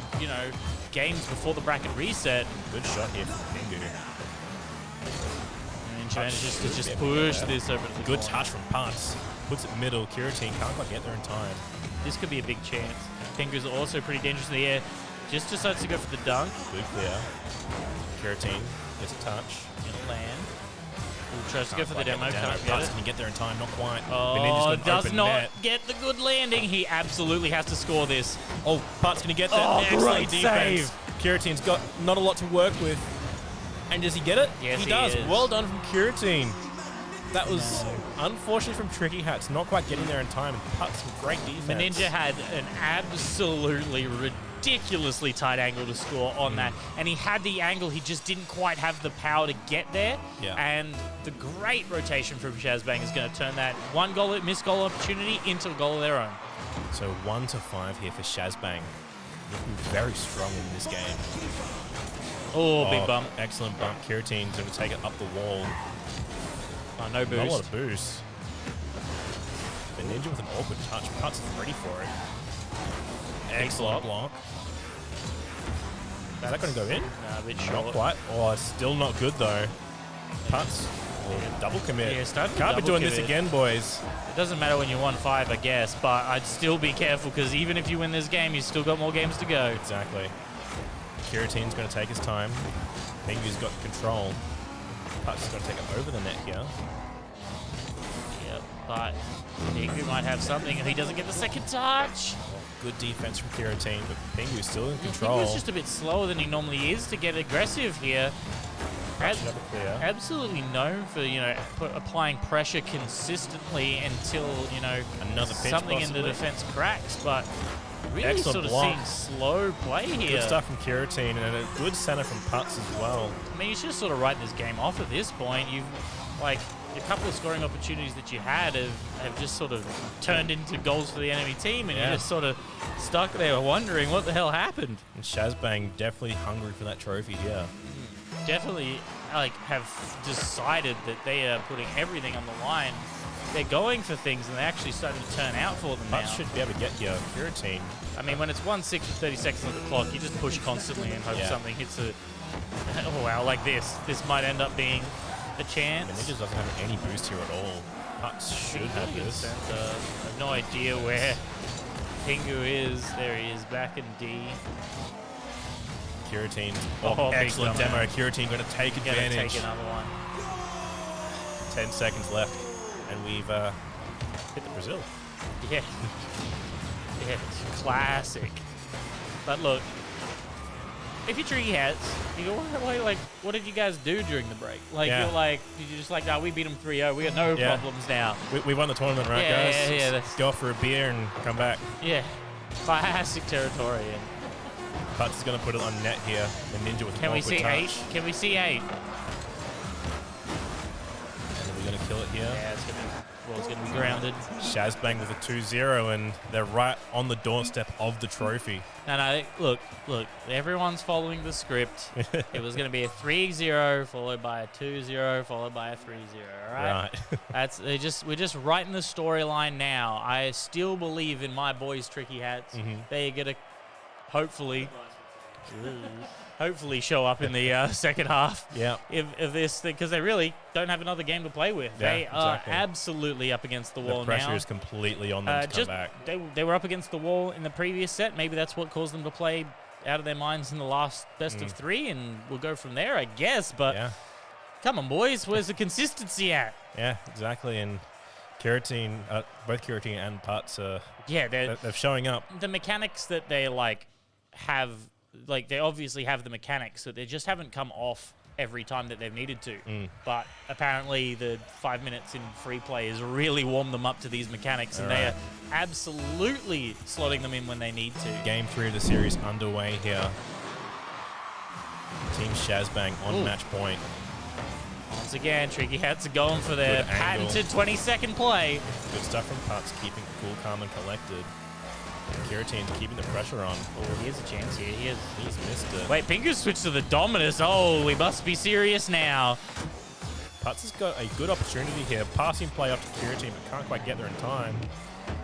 games before the bracket reset. Good shot here from Pingu. And she manages to just push this over to the Good corner. touch from Putz. Puts it middle. Kiratine can't quite get there in time. This could be a big chance. Pingu's also pretty dangerous in the air. Just decides to go for the dunk. Good clear. Kiratine gets a touch. Gonna land. Ooh, tries to go for the Can't demo. quite get Can't it. get Putz it. can get there in time. Not quite. Oh, Ninja's got an does open not net. get the good landing. He absolutely has to score this. Oh, Putz going to get there. Oh, Excellent great defense. save. Kiratine's got not a lot to work with. And does he get it? Yes, he does. is. Well done from Kiratine. That was unfortunately from Tricky Hats, not quite getting there in time. And Putz, some great defense. Ninja had an absolutely ridiculously tight angle to score on that. And he had the angle, he just didn't quite have the power to get there. Yeah. And the great rotation from Shazbang is going to turn that missed goal opportunity into a goal of their own. So 1-5 here for Shazbang. Looking very strong in this game. Oh, big bump. Excellent bump. Kiratine's going to take it up the wall. Oh, no Not a lot boost. of boost. The Ninja with an awkward touch. Putz is ready for it. Excellent block. Is that going to go in? Nah, a bit Not short. quite. Oh, still not good though. Putz. Double commit. Yeah, starting to Can't be double doing this commit. again, boys. It doesn't matter when you won 5, I guess, but I'd still be careful because even if you win this game, you've still got more games to go. Exactly. Kiratine's going to take his time. Pingu's got control. Putz is going to take it over the net here. Yep, but Pingu might have something if he doesn't get the second touch. Good defense from Kiratine, but Pingu's still in control. Pingu's just a bit slower than he normally is to get aggressive here. Another clear. Absolutely known for, applying pressure consistently until, Another pinch something in the possibly. defense cracks, but really Excellent sort of block. seeing slow play here. Good stuff from Kiratine and a good center from Putz as well. I mean, you should sort of write this game off at this point. You've, a couple of scoring opportunities that you had have just sort of turned into goals for the enemy team, and Yeah. you're just sort of stuck there wondering what the hell happened. And Shazbang definitely hungry for that trophy here. Definitely, have decided that they are putting everything on the line. They're going for things, and they're actually starting to turn out for them now. Putz should be able to get here. Kiratine. I mean, when it's 1-6 with 30 seconds on the clock, you just push constantly and hope Yeah. something hits a... Oh, wow, like this. This might end up being a chance. And Ninja doesn't have any boost here at all. Putz should have this. I have no idea where Pingu is. There he is, back in D. Kiratine. Oh, big excellent dumb demo. Kiratine going to take Gonna advantage. take another one. 10 seconds left, and we've hit the Brazil. Yeah. Yeah, it's classic. But look, if you're Tricky Hats, you go, what did you guys do during the break? You're just like, no, we beat them 3-0. We got no problems now. We won the tournament, right, Yeah, guys? yeah, Let's go for a beer and come back. Yeah, classic territory. And Putz is going to put it on net here. The Ninja with an can we awkward see touch. 8? Can we see 8? And then we're going to kill it here. Yeah, it's gonna be grounded. Shazbang with a 2-0, and they're right on the doorstep of the trophy. No, look, everyone's following the script. It was going to be a 3-0 followed by a 2-0 followed by a 3-0, all right? Right. We're just writing the storyline now. I still believe in my boys Tricky Hats. They're going to hopefully show up in the second half of this thing, because they really don't have another game to play with. Yeah, They are exactly. absolutely up against the wall The pressure now. is completely on them to come back. They were up against the wall in the previous set. Maybe that's what caused them to play out of their minds in the last best of 3, and we'll go from there, I guess. But come on, boys, where's the consistency at? Yeah, exactly. And Kiratine, both Kiratine and Putz, they're showing up. The mechanics that they have, they obviously have the mechanics, so they just haven't come off every time that they've needed to. But apparently the 5 minutes in free play has really warmed them up to these mechanics, and they are absolutely slotting them in when they need to. Game 3 of the series underway here. Team Shazbang on match point. Once again, Tricky Hats are going for their Good angle. patented 20-second play. Good stuff from Putz, keeping it cool, calm, and collected. Kiratin's keeping the pressure on. Oh, here's a chance here. He's missed it. Wait, Pingu switched to the Dominus. Oh, we must be serious now. Putz has got a good opportunity here. Passing play up to Kiratin, but can't quite get there in time.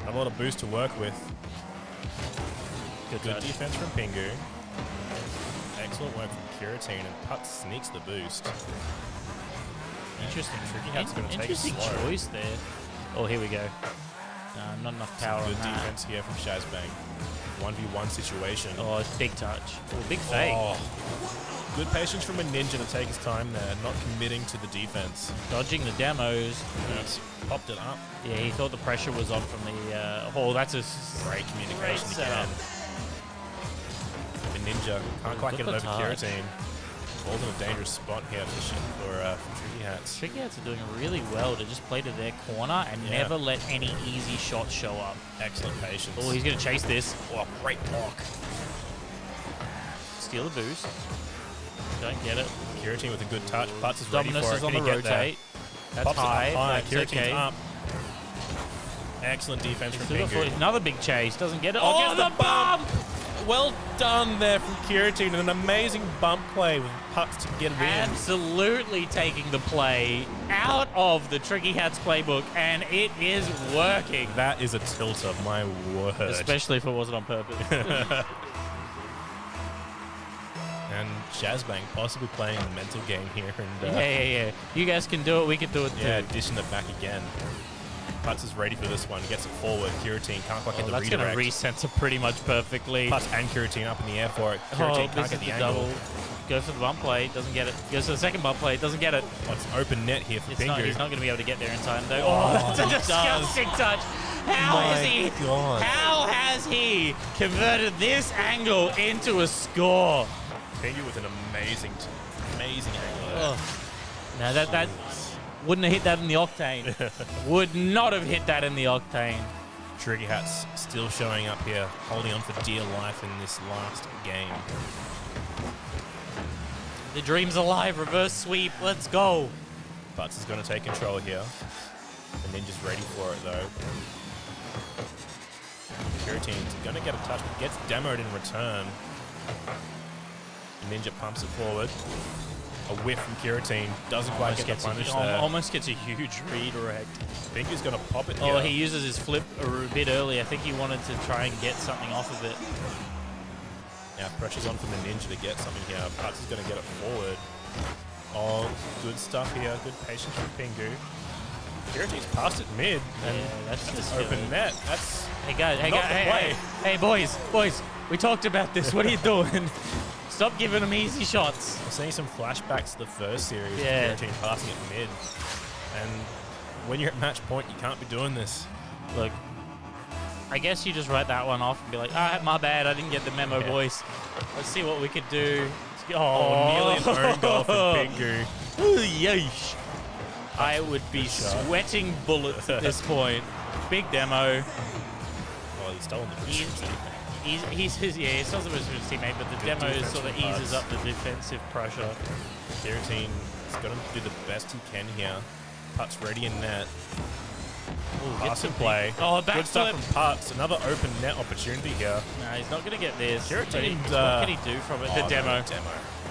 Not a lot of boost to work with. Good defense from Pingu. Excellent work from Kiratin, and Putz sneaks the boost. Interesting. Tricky Hat's going to take it Interesting slow. choice there. Oh, here we go. Not enough power on Good that. defense here from Shazbang. 1v1 situation. Oh, it's big touch. Oh, big fake. Oh. Good patience from a ninja to take his time there, not committing to the defense. Dodging the demos. He's popped it up. Yeah, he thought the pressure was on from the... oh, that's a Great communication great again. setup. The ninja can't quite get it over Good touch. Kiratin. Ball's in a dangerous spot here for Tricky Hats. Tricky Hats are doing really well to just play to their corner and never let any easy shots show up. Excellent patience. Oh, he's going to chase this. Oh, great block. Steal the boost. Don't get it. Kiratin with a good touch. Putz is ready Dominus for it. is on Can the he get there? rotate. That's Pops it up high. high. That's Kiratin's okay. up. Excellent defense from Still got Pingu. 40. Another big chase. Doesn't get it. Oh, Oh, gets the bump! Well done there from Kiratin, and an amazing bump play with Putz to get it in. Absolutely taking the play out of the Tricky Hats playbook, and it is working. That is a tilter, my word. Especially if it wasn't on purpose. And Shazbang possibly playing the mental game here. And, yeah. You guys can do it. We can do it too. yeah, dishing it back again. Putz is ready for this one. Gets it forward. Kiratin can't quite get the That's going to redirect. recenter pretty much perfectly. Putz and Kiratin up in the air for it. Kiratin can't this get is the the angle. double. Goes for the bump play. Doesn't get it. Goes for the second bump play. Doesn't get it. Oh, it's an open net here for He's not Pingu. going to be able to get there in time, though. Oh, that's a he disgusting touch. How My has he? God. How has he converted this angle into a score? Pingu with an amazing angle there. Oh. Now that wouldn't have hit that in the octane. Would not have hit that in the octane. Tricky Hats still showing up here, holding on for dear life in this last game. The dream's alive. Reverse sweep. Let's go. Putz is going to take control here. The Ninja's ready for it though. Kiratin's going to get a touch, but gets demoed in return. The Ninja pumps it forward. A whiff from Kiratin. Doesn't quite get the punish there. Almost gets a huge redirect. Pingu's going to pop it here. Oh, he uses his flip a bit early. I think he wanted to try and get something off of it. Now pressure's on from the Ninja to get something here. Putz is going to get it forward. Oh, good stuff here. Good patience from Pingu. Kiratin's passed it mid. And Yeah, that's just open silly. net. That's Hey guys, Not the play. hey, boys, we talked about this. What are you doing? Stop giving them easy shots. I'm seeing some flashbacks to the first series. Yeah. Kiratin passing it mid. And when you're at match point, you can't be doing this. Look, I guess you just write that one off and be like, ah, my bad, I didn't get the memo, Yeah. boys. Let's see what we could do. Oh, nearly an own goal from Pingu. Ooh, yeesh. I would be shot. sweating bullets at this point. Big demo. Oh, he's stolen the He- position. He's not supposed to be his teammate, but the Good demo defense sort of from eases Putz. up the defensive pressure. Kiratin is going to do the best he can here. Putz ready in net. Ooh, Pass gets and a play. big- Oh, Good stuff backflip. from Putz. Another open net opportunity here. No, he's not going to get this. Kiratin, What can he do from it? Oh, The no, demo. demo.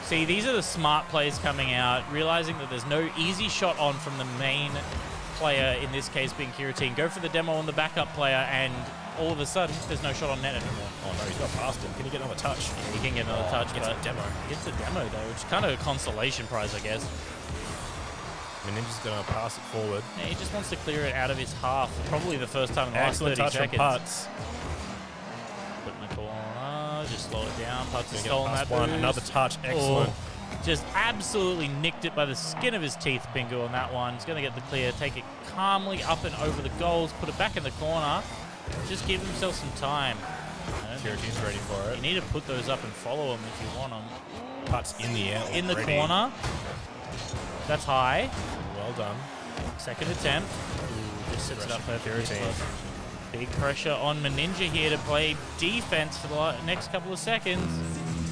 See, these are the smart plays coming out, realizing that there's no easy shot on from the main player, in this case being Kiratin. Go for the demo on the backup player, and all of a sudden, there's no shot on net anymore. Oh no, he's got past him. Can he get another touch? He can get another touch, Gets but a demo. gets a demo, though, which is kind of a consolation prize, I guess. The Ninja's going to pass it forward. Yeah, he just wants to clear it out of his half, probably the first time in the last Excellent 30 touch seconds. from Putz. Put in the corner, just slow it down. Putz has Gonna get stolen past that one. boost. Another touch. Excellent. Oh, just absolutely nicked it by the skin of his teeth, Pingu, on that one. He's going to get the clear, take it calmly up and over the goals, put it back in the corner. Just give himself some time. Kiratin's ready for it. You need to put those up and follow them if you want them. Putts in the air. In the already. corner. That's high. Well done. Second attempt. Ooh, just sets it up perfectly. Kiratin. Big pressure on Meninja here to play defense for the next couple of seconds.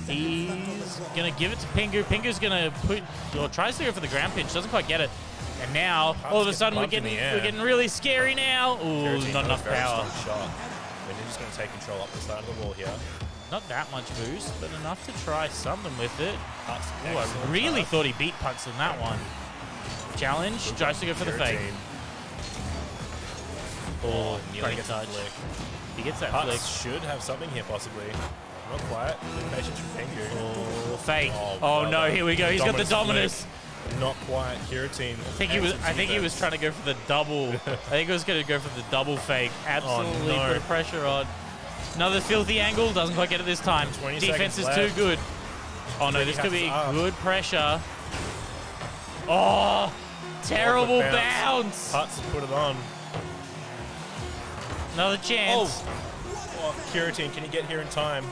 He's going to give it to Pingu. Pingu's going to tries to go for the ground pitch. Doesn't quite get it. And now, all of a sudden, we're getting really scary now. Ooh, not enough power. Shot. Meninja's going to take control up the side of the wall here. Not that much boost, but enough to try something with it. Putts. Ooh, I really thought he beat Putts in that one. Challenge, tries to go for the fake. Oh, nearly gets touch. a flick. He gets that Putts flick. should have something here, possibly. Not quite. Good patience from Pingu. Oh, fake. Oh, Oh, well no, done. here we go. He's got the Dominus Dominus. Not quite. Kiratin. I think he was trying to go for the double. I think he was going to go for the double fake. Absolutely no. put pressure on. Another filthy angle. Doesn't quite get it this time. 20 Defense seconds is too left. good. Oh, no, this could be up. good pressure. Oh, terrible Awkward bounce. Putts put it on. Another chance. Oh, Kiratin, can you get here in time?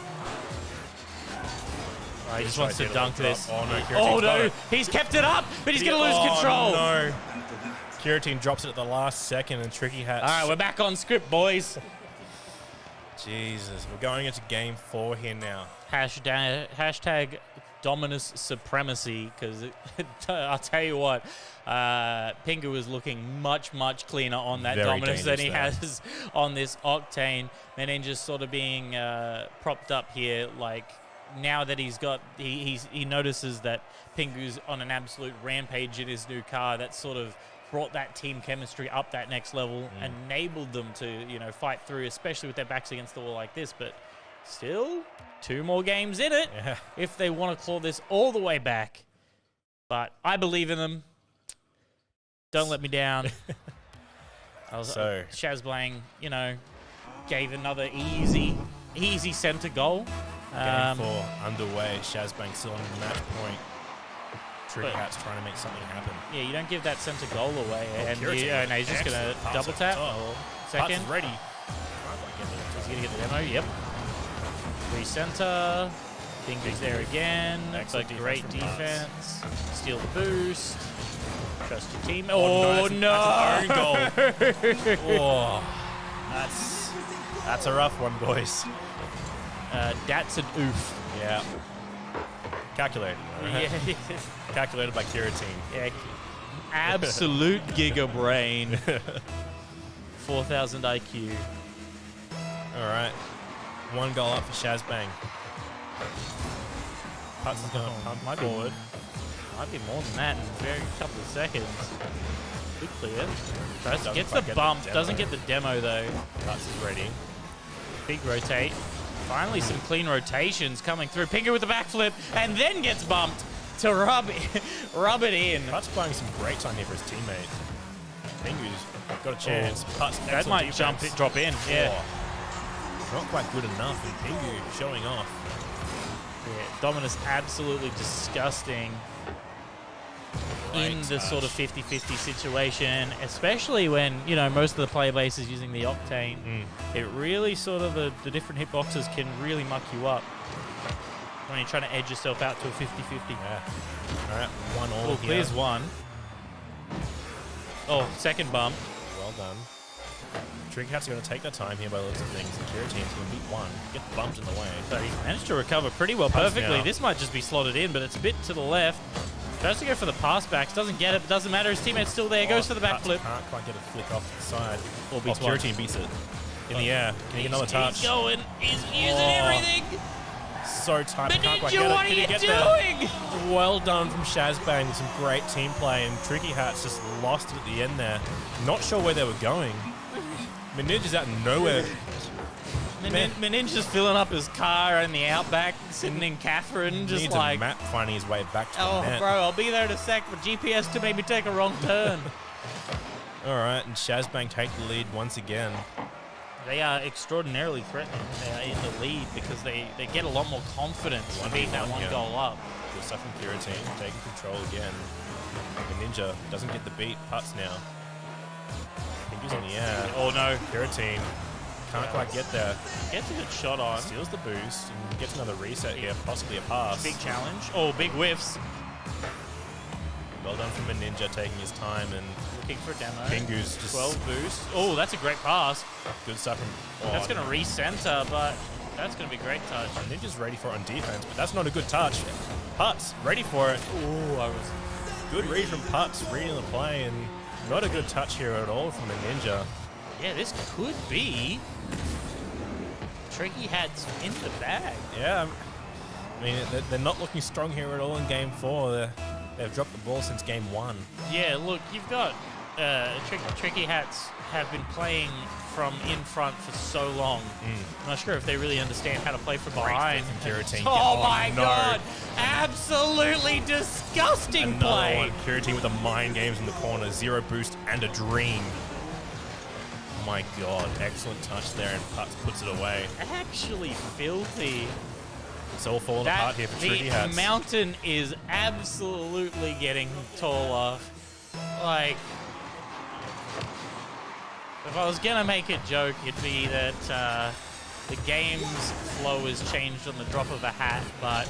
He just wants to dunk this. Oh, no, Oh, Kiratin's got no. it. He's kept it up, but he's going to lose control. No. Kiratin drops it at the last second, and Tricky Hats. All right, we're back on script, boys. Jesus, we're going into game 4 here now. Hashtag Dominus Supremacy, because I'll tell you what, Pingu is looking much, much cleaner on that Very Dominus than he dangerous has on this Octane. Meninja's sort of being propped up here, like now that he's got, he notices that Pingu's on an absolute rampage in his new car. That sort of brought that team chemistry up that next level, enabled them to, fight through, especially with their backs against the wall like this. But still, 2 more games in it if they want to claw this all the way back. But I believe in them. Don't let me down. Shazbang, gave another easy center goal. Game 4 underway. Shazbang still on match point. Tricky Hats trying to make something happen. Yeah, you don't give that center goal away. And Kiratin. no, he's just going to Excellent double pass tap. up Or top. second. Putts ready. He's going to get the demo. Yep. Re-center. Pingu's there again. Excellent But great defense from defense. Steal the boost. Trust your team. Oh, no! that's an own goal. Oh, that's a rough one, boys. That's an oof. Yeah. Calculated. Yeah. Calculated by Kiratin. Yeah. Absolute giga brain. 4,000 IQ. All right. 1 goal up for Shazbang. Putts is going to pump might forward. Might be more than that in a very couple of seconds. Good clear. Doesn't Gets quite the get bump. the demo. Doesn't get the demo though. Putts is ready. Big rotate. Finally some clean rotations coming through. Pingu with the backflip and then gets bumped to rub it in. Putts playing some great time here for his teammate. Pingu's got a chance. Putts That might drop in. Yeah. Oh, not quite good enough, and Pingu showing off. Yeah, Dominus absolutely disgusting in Great the touch. sort of 50-50 situation, especially when, most of the player base is using the Octane. It really sort of, the different hitboxes can really muck you up when you're trying to edge yourself out to a 50-50. Yeah. All right, 1 all Well, here. clears 1. Oh, second bump. Well done. Tricky Hats are going to take their time here by the looks of things. And Kiratin's going to beat 1. Get bumped in the way. But he's managed to recover pretty well, Pass perfectly. now. This might just be slotted in, but it's a bit to the left. Tries to go for the pass backs, doesn't get it, but doesn't matter. His teammate's still there, goes for the Putts backflip. Can't quite get a flick off to the side. Or beats one. Kiratin beats it. In the air. Can he get another touch? He's going. He's using everything. So tight. Can't quite get Meninja, it. what are Can he you get doing? there? Well done from Shazbang with some great team play, and Tricky Hats just lost it at the end there. Not sure where they were going. Meninja's out of nowhere. Meninja's filling up his car in the Outback, sitting in Catherine, just Needs like, a map finding his way back to oh, the net. bro, I'll be there in a sec, but GPS to maybe take a wrong turn. All right, and Shazbang take the lead once again. They are extraordinarily threatening. They are in the lead because they get a lot more confidence to beat that 1v1, one yeah. goal up. Good stuff from Kiratin, taking control again. Meninja doesn't get the beat. Putts now. Pingu's in the air. Oh no. Kiratin Can't quite get there. Gets a good shot on. Steals the boost and gets another reset here, possibly a pass. Big challenge. Oh, big whiffs. Well done from a Ninja taking his time and Looking for a demo. Pingu's just 12 boost. Oh, that's a great pass. good stuff from. That's going to recenter, but that's going to be a great touch. Ninja's ready for it on defense, but that's not a good touch. Putz, ready for it. Oh, I was. Good read from Putz, reading the play, and not a good touch here at all from a Ninja. Yeah, this could be Tricky Hats in the bag. Yeah, I mean, they're not looking strong here at all in Game 4. They've dropped the ball since Game 1. Yeah, look, you've got Tricky Hats have been playing from in front for so long. I'm not sure if they really understand how to play from behind. Kirateen. Oh my no. god! Absolutely disgusting Another play! one. Kirateen with the mind games in the corner. 0 boost and a dream. Oh my god, excellent touch there, and Putz puts it away. Actually filthy. It's all falling apart here for Tricky The Hats. mountain is absolutely getting taller. Like, if I was gonna make a joke, it'd be that the game's flow has changed on the drop of a hat, but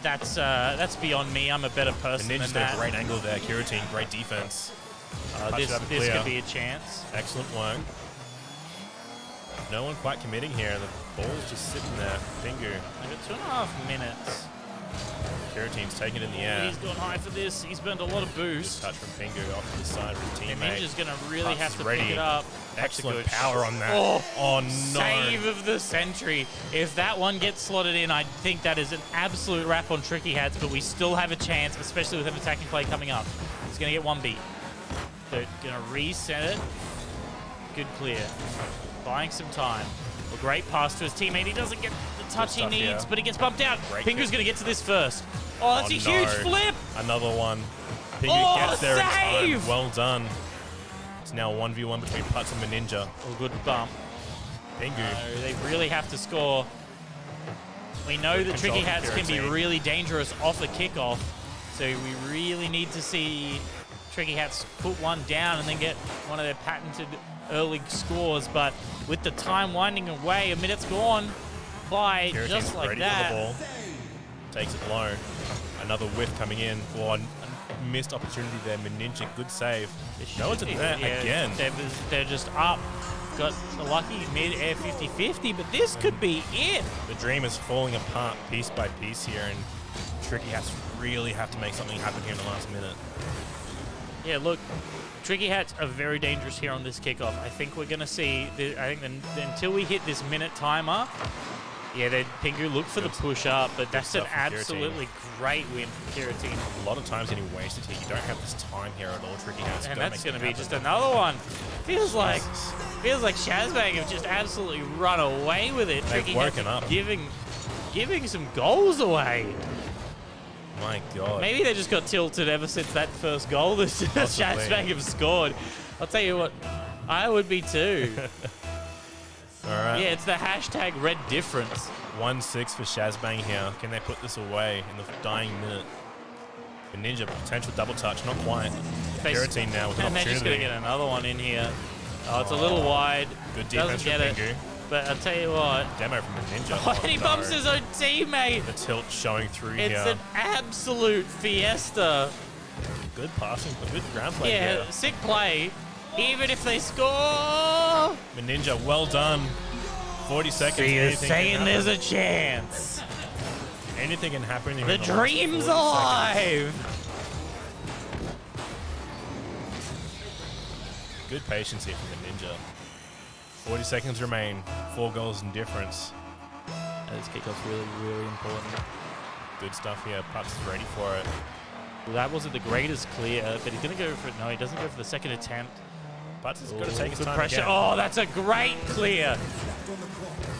that's beyond me. I'm a better person The than Ninja's got that. a great angle there. Kirateen, great defense. This Touch it up this clear. could be a chance. Excellent work. No one quite committing here. The ball's just sitting there. Pingu. We've got 2.5 minutes. Kirateen's taking it in the air. He's gone high for this. He's burned a lot of boost. Touch from Pingu off to the side of his And teammate. Ninja's gonna really Putz have is to ready. pick it up. Excellent That's a good power on that. Oh, no. Save of the century. If that one gets slotted in, I think that is an absolute wrap on Tricky Hats, but we still have a chance, especially with an attacking play coming up. He's going to get one beat. They're going to reset it. Good clear. Buying some time. A great pass to his teammate. He doesn't get the touch he stuff needs, here. but he gets bumped out. Great Pingu's kick. going to get to this first. Oh, that's a no. huge flip. Another one. Pingu Oh, gets there in save! time. Well done. It's now 1v1 between Putz and Ninja. Oh, good bump. Pingu. No, they really have to score. We know Good that Tricky control Hats from can be Kirateen. really dangerous off the kickoff, so we really need to see Tricky Hats put one down and then get one of their patented early scores. But with the time winding away, a minute's gone by Kirateen's just like ready that. for the ball. Takes it low. Another whiff coming in. One missed opportunity there. Ninja, good save. No one's in there again. They're just up. Got a lucky mid-air 50-50, but this could be it. The dream is falling apart piece by piece here, and Tricky Hats really have to make something happen here in the last minute. Yeah, look, Tricky Hats are very dangerous here on this kickoff. I think we're going to see, until we hit this minute timer, yeah, Pingu look for the push up, but that's an stuff from Kirateen. absolutely great win from Kirateen. A lot of times getting wasted here. You don't have this time here at all. Tricky Hats. And gotta that's make going to it be happen. just another one. Feels like Shazbang have just absolutely run away with it. They've Tricky woken Hats up. giving some goals away. My God. Maybe they just got tilted ever since that first goal that Shazbang have scored. I'll tell you what, I would be too. All right. Yeah, it's the hashtag red difference. 1-6 for Shazbang here. Can they put this away in the dying minute? The Ninja potential double touch, not quite. Kirateen now with an And they're just going to opportunity. get another one in here. Oh, it's a little wide. Good Doesn't defense get from it. Pingu. But I'll tell you what. Demo from the Ninja. Oh, and he no. bumps his own teammate. The tilt showing through It's here. an absolute fiesta. Good passing, good ground play Yeah, here. sick play. Even if they score. The Ninja, well done. 40 seconds. So you're anything can saying there's a happen. chance. Anything can happen. in The last dream's 40 seconds. alive. Good patience here from the Ninja. 40 seconds remain. 4 goals in difference. This kickoff's really, really important. Good stuff here. Putz is ready for it. Well, that wasn't the greatest clear, but he's going to go for it. No, he doesn't go for the second attempt. Putz has got to take his Good time pressure. again. Oh, that's a great clear.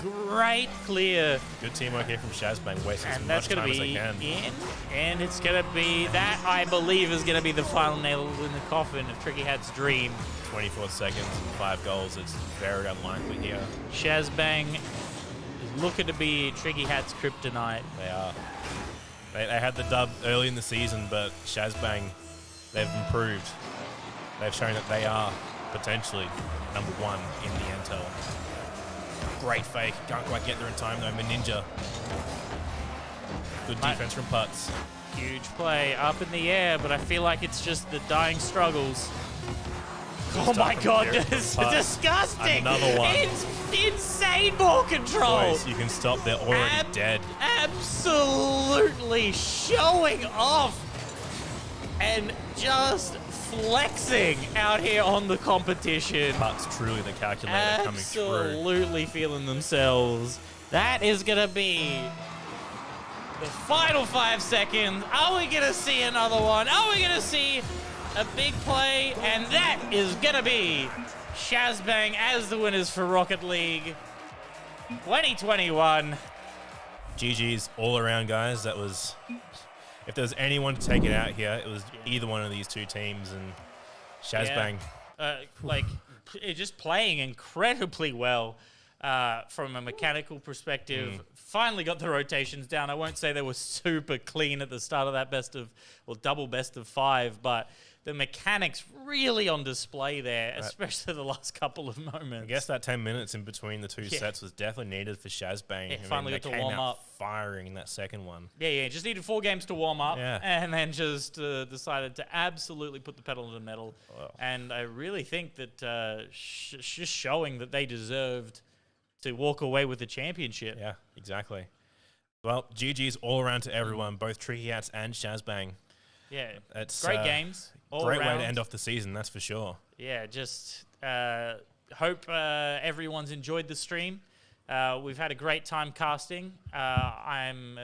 Great clear. Good teamwork here from Shazbang, wasting as And much that's going time to as they be can. in. And it's going to be, that I believe is going to be the final nail in the coffin of Tricky Hat's dream. 24 seconds and 5 goals. It's very unlikely here. Shazbang is looking to be Tricky Hat's kryptonite. They are. They had the dub early in the season, but Shazbang, they've improved. They've shown that they are potentially #1 in the NTEL. Great fake. Can't quite get there in time, though. Ninja. Good defense from Putz. Huge play up in the air, but I feel like it's just the dying struggles. Oh my god, this is disgusting! Another one. It's insane ball control! Boys, you can stop. They're already dead. Absolutely showing off and just flexing out here on the competition. Putz truly the calculator coming through. Absolutely feeling themselves. That is going to be the final 5 seconds. Are we going to see another one? Are we going to see a big play? And that is going to be Shazbang as the winners for Rocket League 2021. GG's all around, guys. That was... If there was anyone to take it out here, it was either one of these two teams, and Shazbang. Just playing incredibly well from a mechanical perspective. Finally got the rotations down. I won't say they were super clean at the start of that double best of 5, but the mechanics really on display there, especially the last couple of moments. I guess that 10 minutes in between the two sets was definitely needed for Shazbang. Yeah, finally got to warm up. Firing in that second one. Yeah, just needed 4 games to warm up, and then just decided to absolutely put the pedal to the metal. Wow. And I really think that just showing that they deserved to walk away with the championship. Yeah, exactly. Well, GG's all around to everyone, both Tricky Hats and Shazbang. Yeah, it's great games. Great way to end off the season, that's for sure. Yeah, just hope everyone's enjoyed the stream. We've had a great time casting. I'm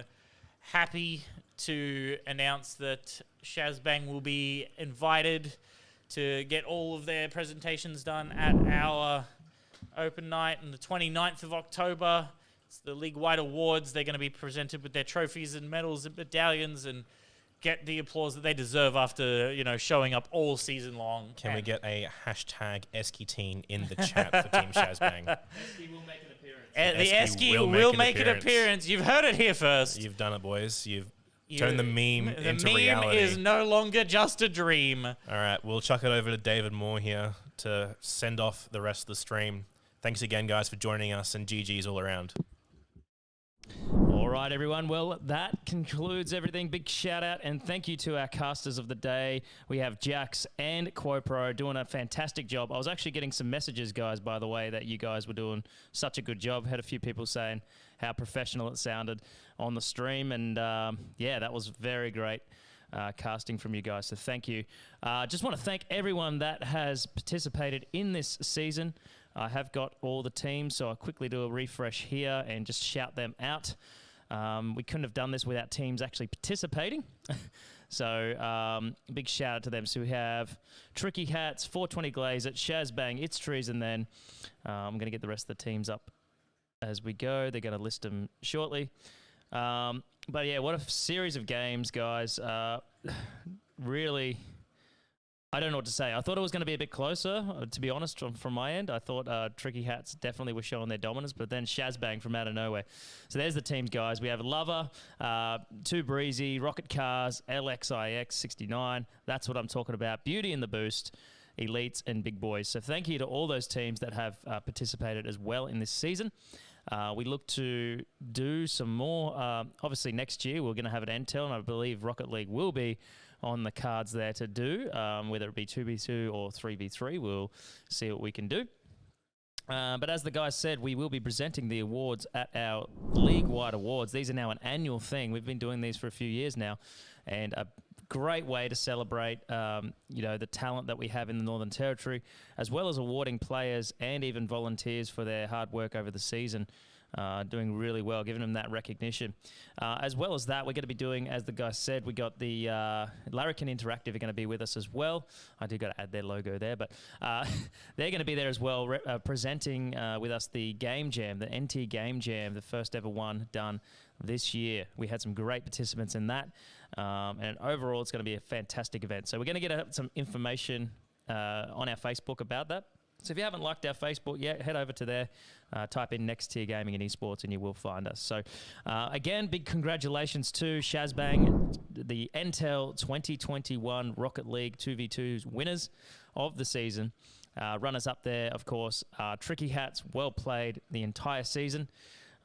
happy to announce that Shazbang will be invited to get all of their presentations done at our open night on the 29th of October. It's the league-wide awards. They're going to be presented with their trophies and medals and medallions and get the applause that they deserve after, showing up all season long. Can we get a hashtag Esky in the chat for Team Shazbang? Esky will make an appearance. The Esky will make an appearance. You've heard it here first. You've done it, boys. You've turned the meme into reality. The meme is no longer just a dream. All right, we'll chuck it over to David Moore here to send off the rest of the stream. Thanks again, guys, for joining us, and GG's all around. All right, everyone. Well, that concludes everything. Big shout out and thank you to our casters of the day. We have Jacx and Quopro doing a fantastic job. I was actually getting some messages, guys, by the way, that you guys were doing such a good job. Had a few people saying how professional it sounded on the stream. And that was very great casting from you guys. So thank you. Just want to thank everyone that has participated in this season. I have got all the teams, so I'll quickly do a refresh here and just shout them out. We couldn't have done this without teams actually participating. So big shout out to them. So we have Tricky Hats, 420 Glazer, Shazbang, It's Treason then. I'm going to get the rest of the teams up as we go. They're going to list them shortly. But yeah, what a series of games, guys. Really... I don't know what to say. I thought it was going to be a bit closer, to be honest, from my end. I thought Tricky Hats definitely were showing their dominance, but then Shazbang from out of nowhere. So there's the teams, guys. We have Lover, Too Breezy, Rocket Cars, LXIX 69. That's what I'm talking about. Beauty and the Boost, Elites, and Big Boys. So thank you to all those teams that have participated as well in this season. We look to do some more. Obviously, next year we're going to have an NTEL, and I believe Rocket League will be on the cards there to do, whether it be 2v2 or 3v3. We'll see what we can do. But as the guys said, we will be presenting the awards at our league-wide awards. These are now an annual thing. We've been doing these for a few years now, and a great way to celebrate, the talent that we have in the Northern Territory, as well as awarding players and even volunteers for their hard work over the season. Doing really well, giving them that recognition. As well as that, we're going to be doing, as the guy said, we got the Larrikin Interactive are going to be with us as well. I do got to add their logo there, but they're going to be there as well, presenting with us the Game Jam, the NT Game Jam, the first ever one done this year. We had some great participants in that, and overall, it's going to be a fantastic event. So we're going to get some information on our Facebook about that. So if you haven't liked our Facebook yet, head over to there, type in Next Tier Gaming and Esports, and you will find us. So again, big congratulations to Shazbang, the NTEL 2021 Rocket League 2v2 winners of the season. Runners up there, of course, are Tricky Hats, well played the entire season.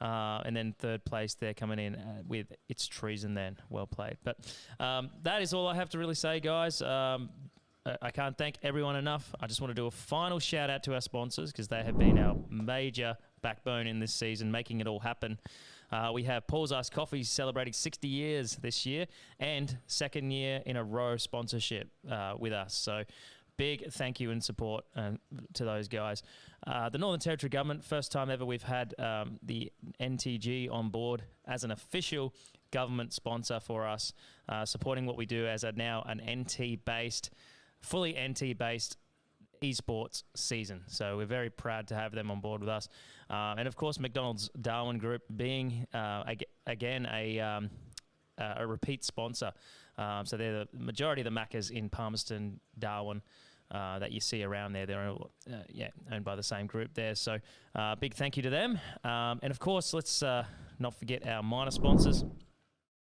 And then third place there coming in with It's Treason then, well played. But that is all I have to really say, guys. I can't thank everyone enough. I just want to do a final shout out to our sponsors because they have been our major backbone in this season, making it all happen. We have Paul's Iced Coffee celebrating 60 years this year and second year in a row sponsorship with us. So big thank you and support to those guys. The Northern Territory Government, first time ever we've had the NTG on board as an official government sponsor for us, supporting what we do as now an NT-based, fully NT-based esports season. So we're very proud to have them on board with us. And of course, McDonald's Darwin Group being, again, a repeat sponsor. So they're the majority of the Maccas in Palmerston, Darwin, that you see around there. They're all, owned by the same group there. So big thank you to them. And of course, let's not forget our minor sponsors.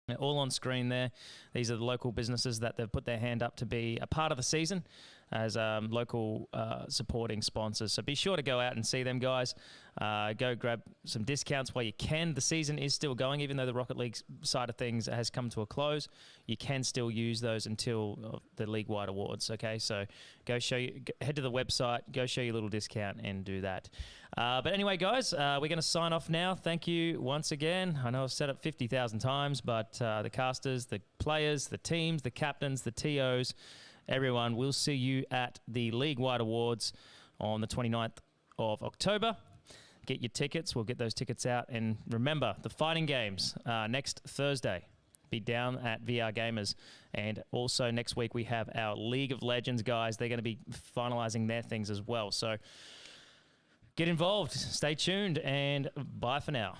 They're all on screen there. These are the local businesses that they've put their hand up to be a part of the season as local supporting sponsors. So be sure to go out and see them, guys. Go grab some discounts while you can. The season is still going, even though the Rocket League side of things has come to a close. You can still use those until the league-wide awards, okay? So head to the website, go show your little discount and do that. But anyway, guys, we're going to sign off now. Thank you once again. I know I've said it 50,000 times, but the casters, the players, the teams, the captains, the TOs, everyone, we'll see you at the league-wide awards on the 29th of October. Get your tickets. We'll get those tickets out. And remember, the fighting games next Thursday. Be down at VR Gamers. And also next week we have our League of Legends guys. They're going to be finalising their things as well. So get involved. Stay tuned. And bye for now.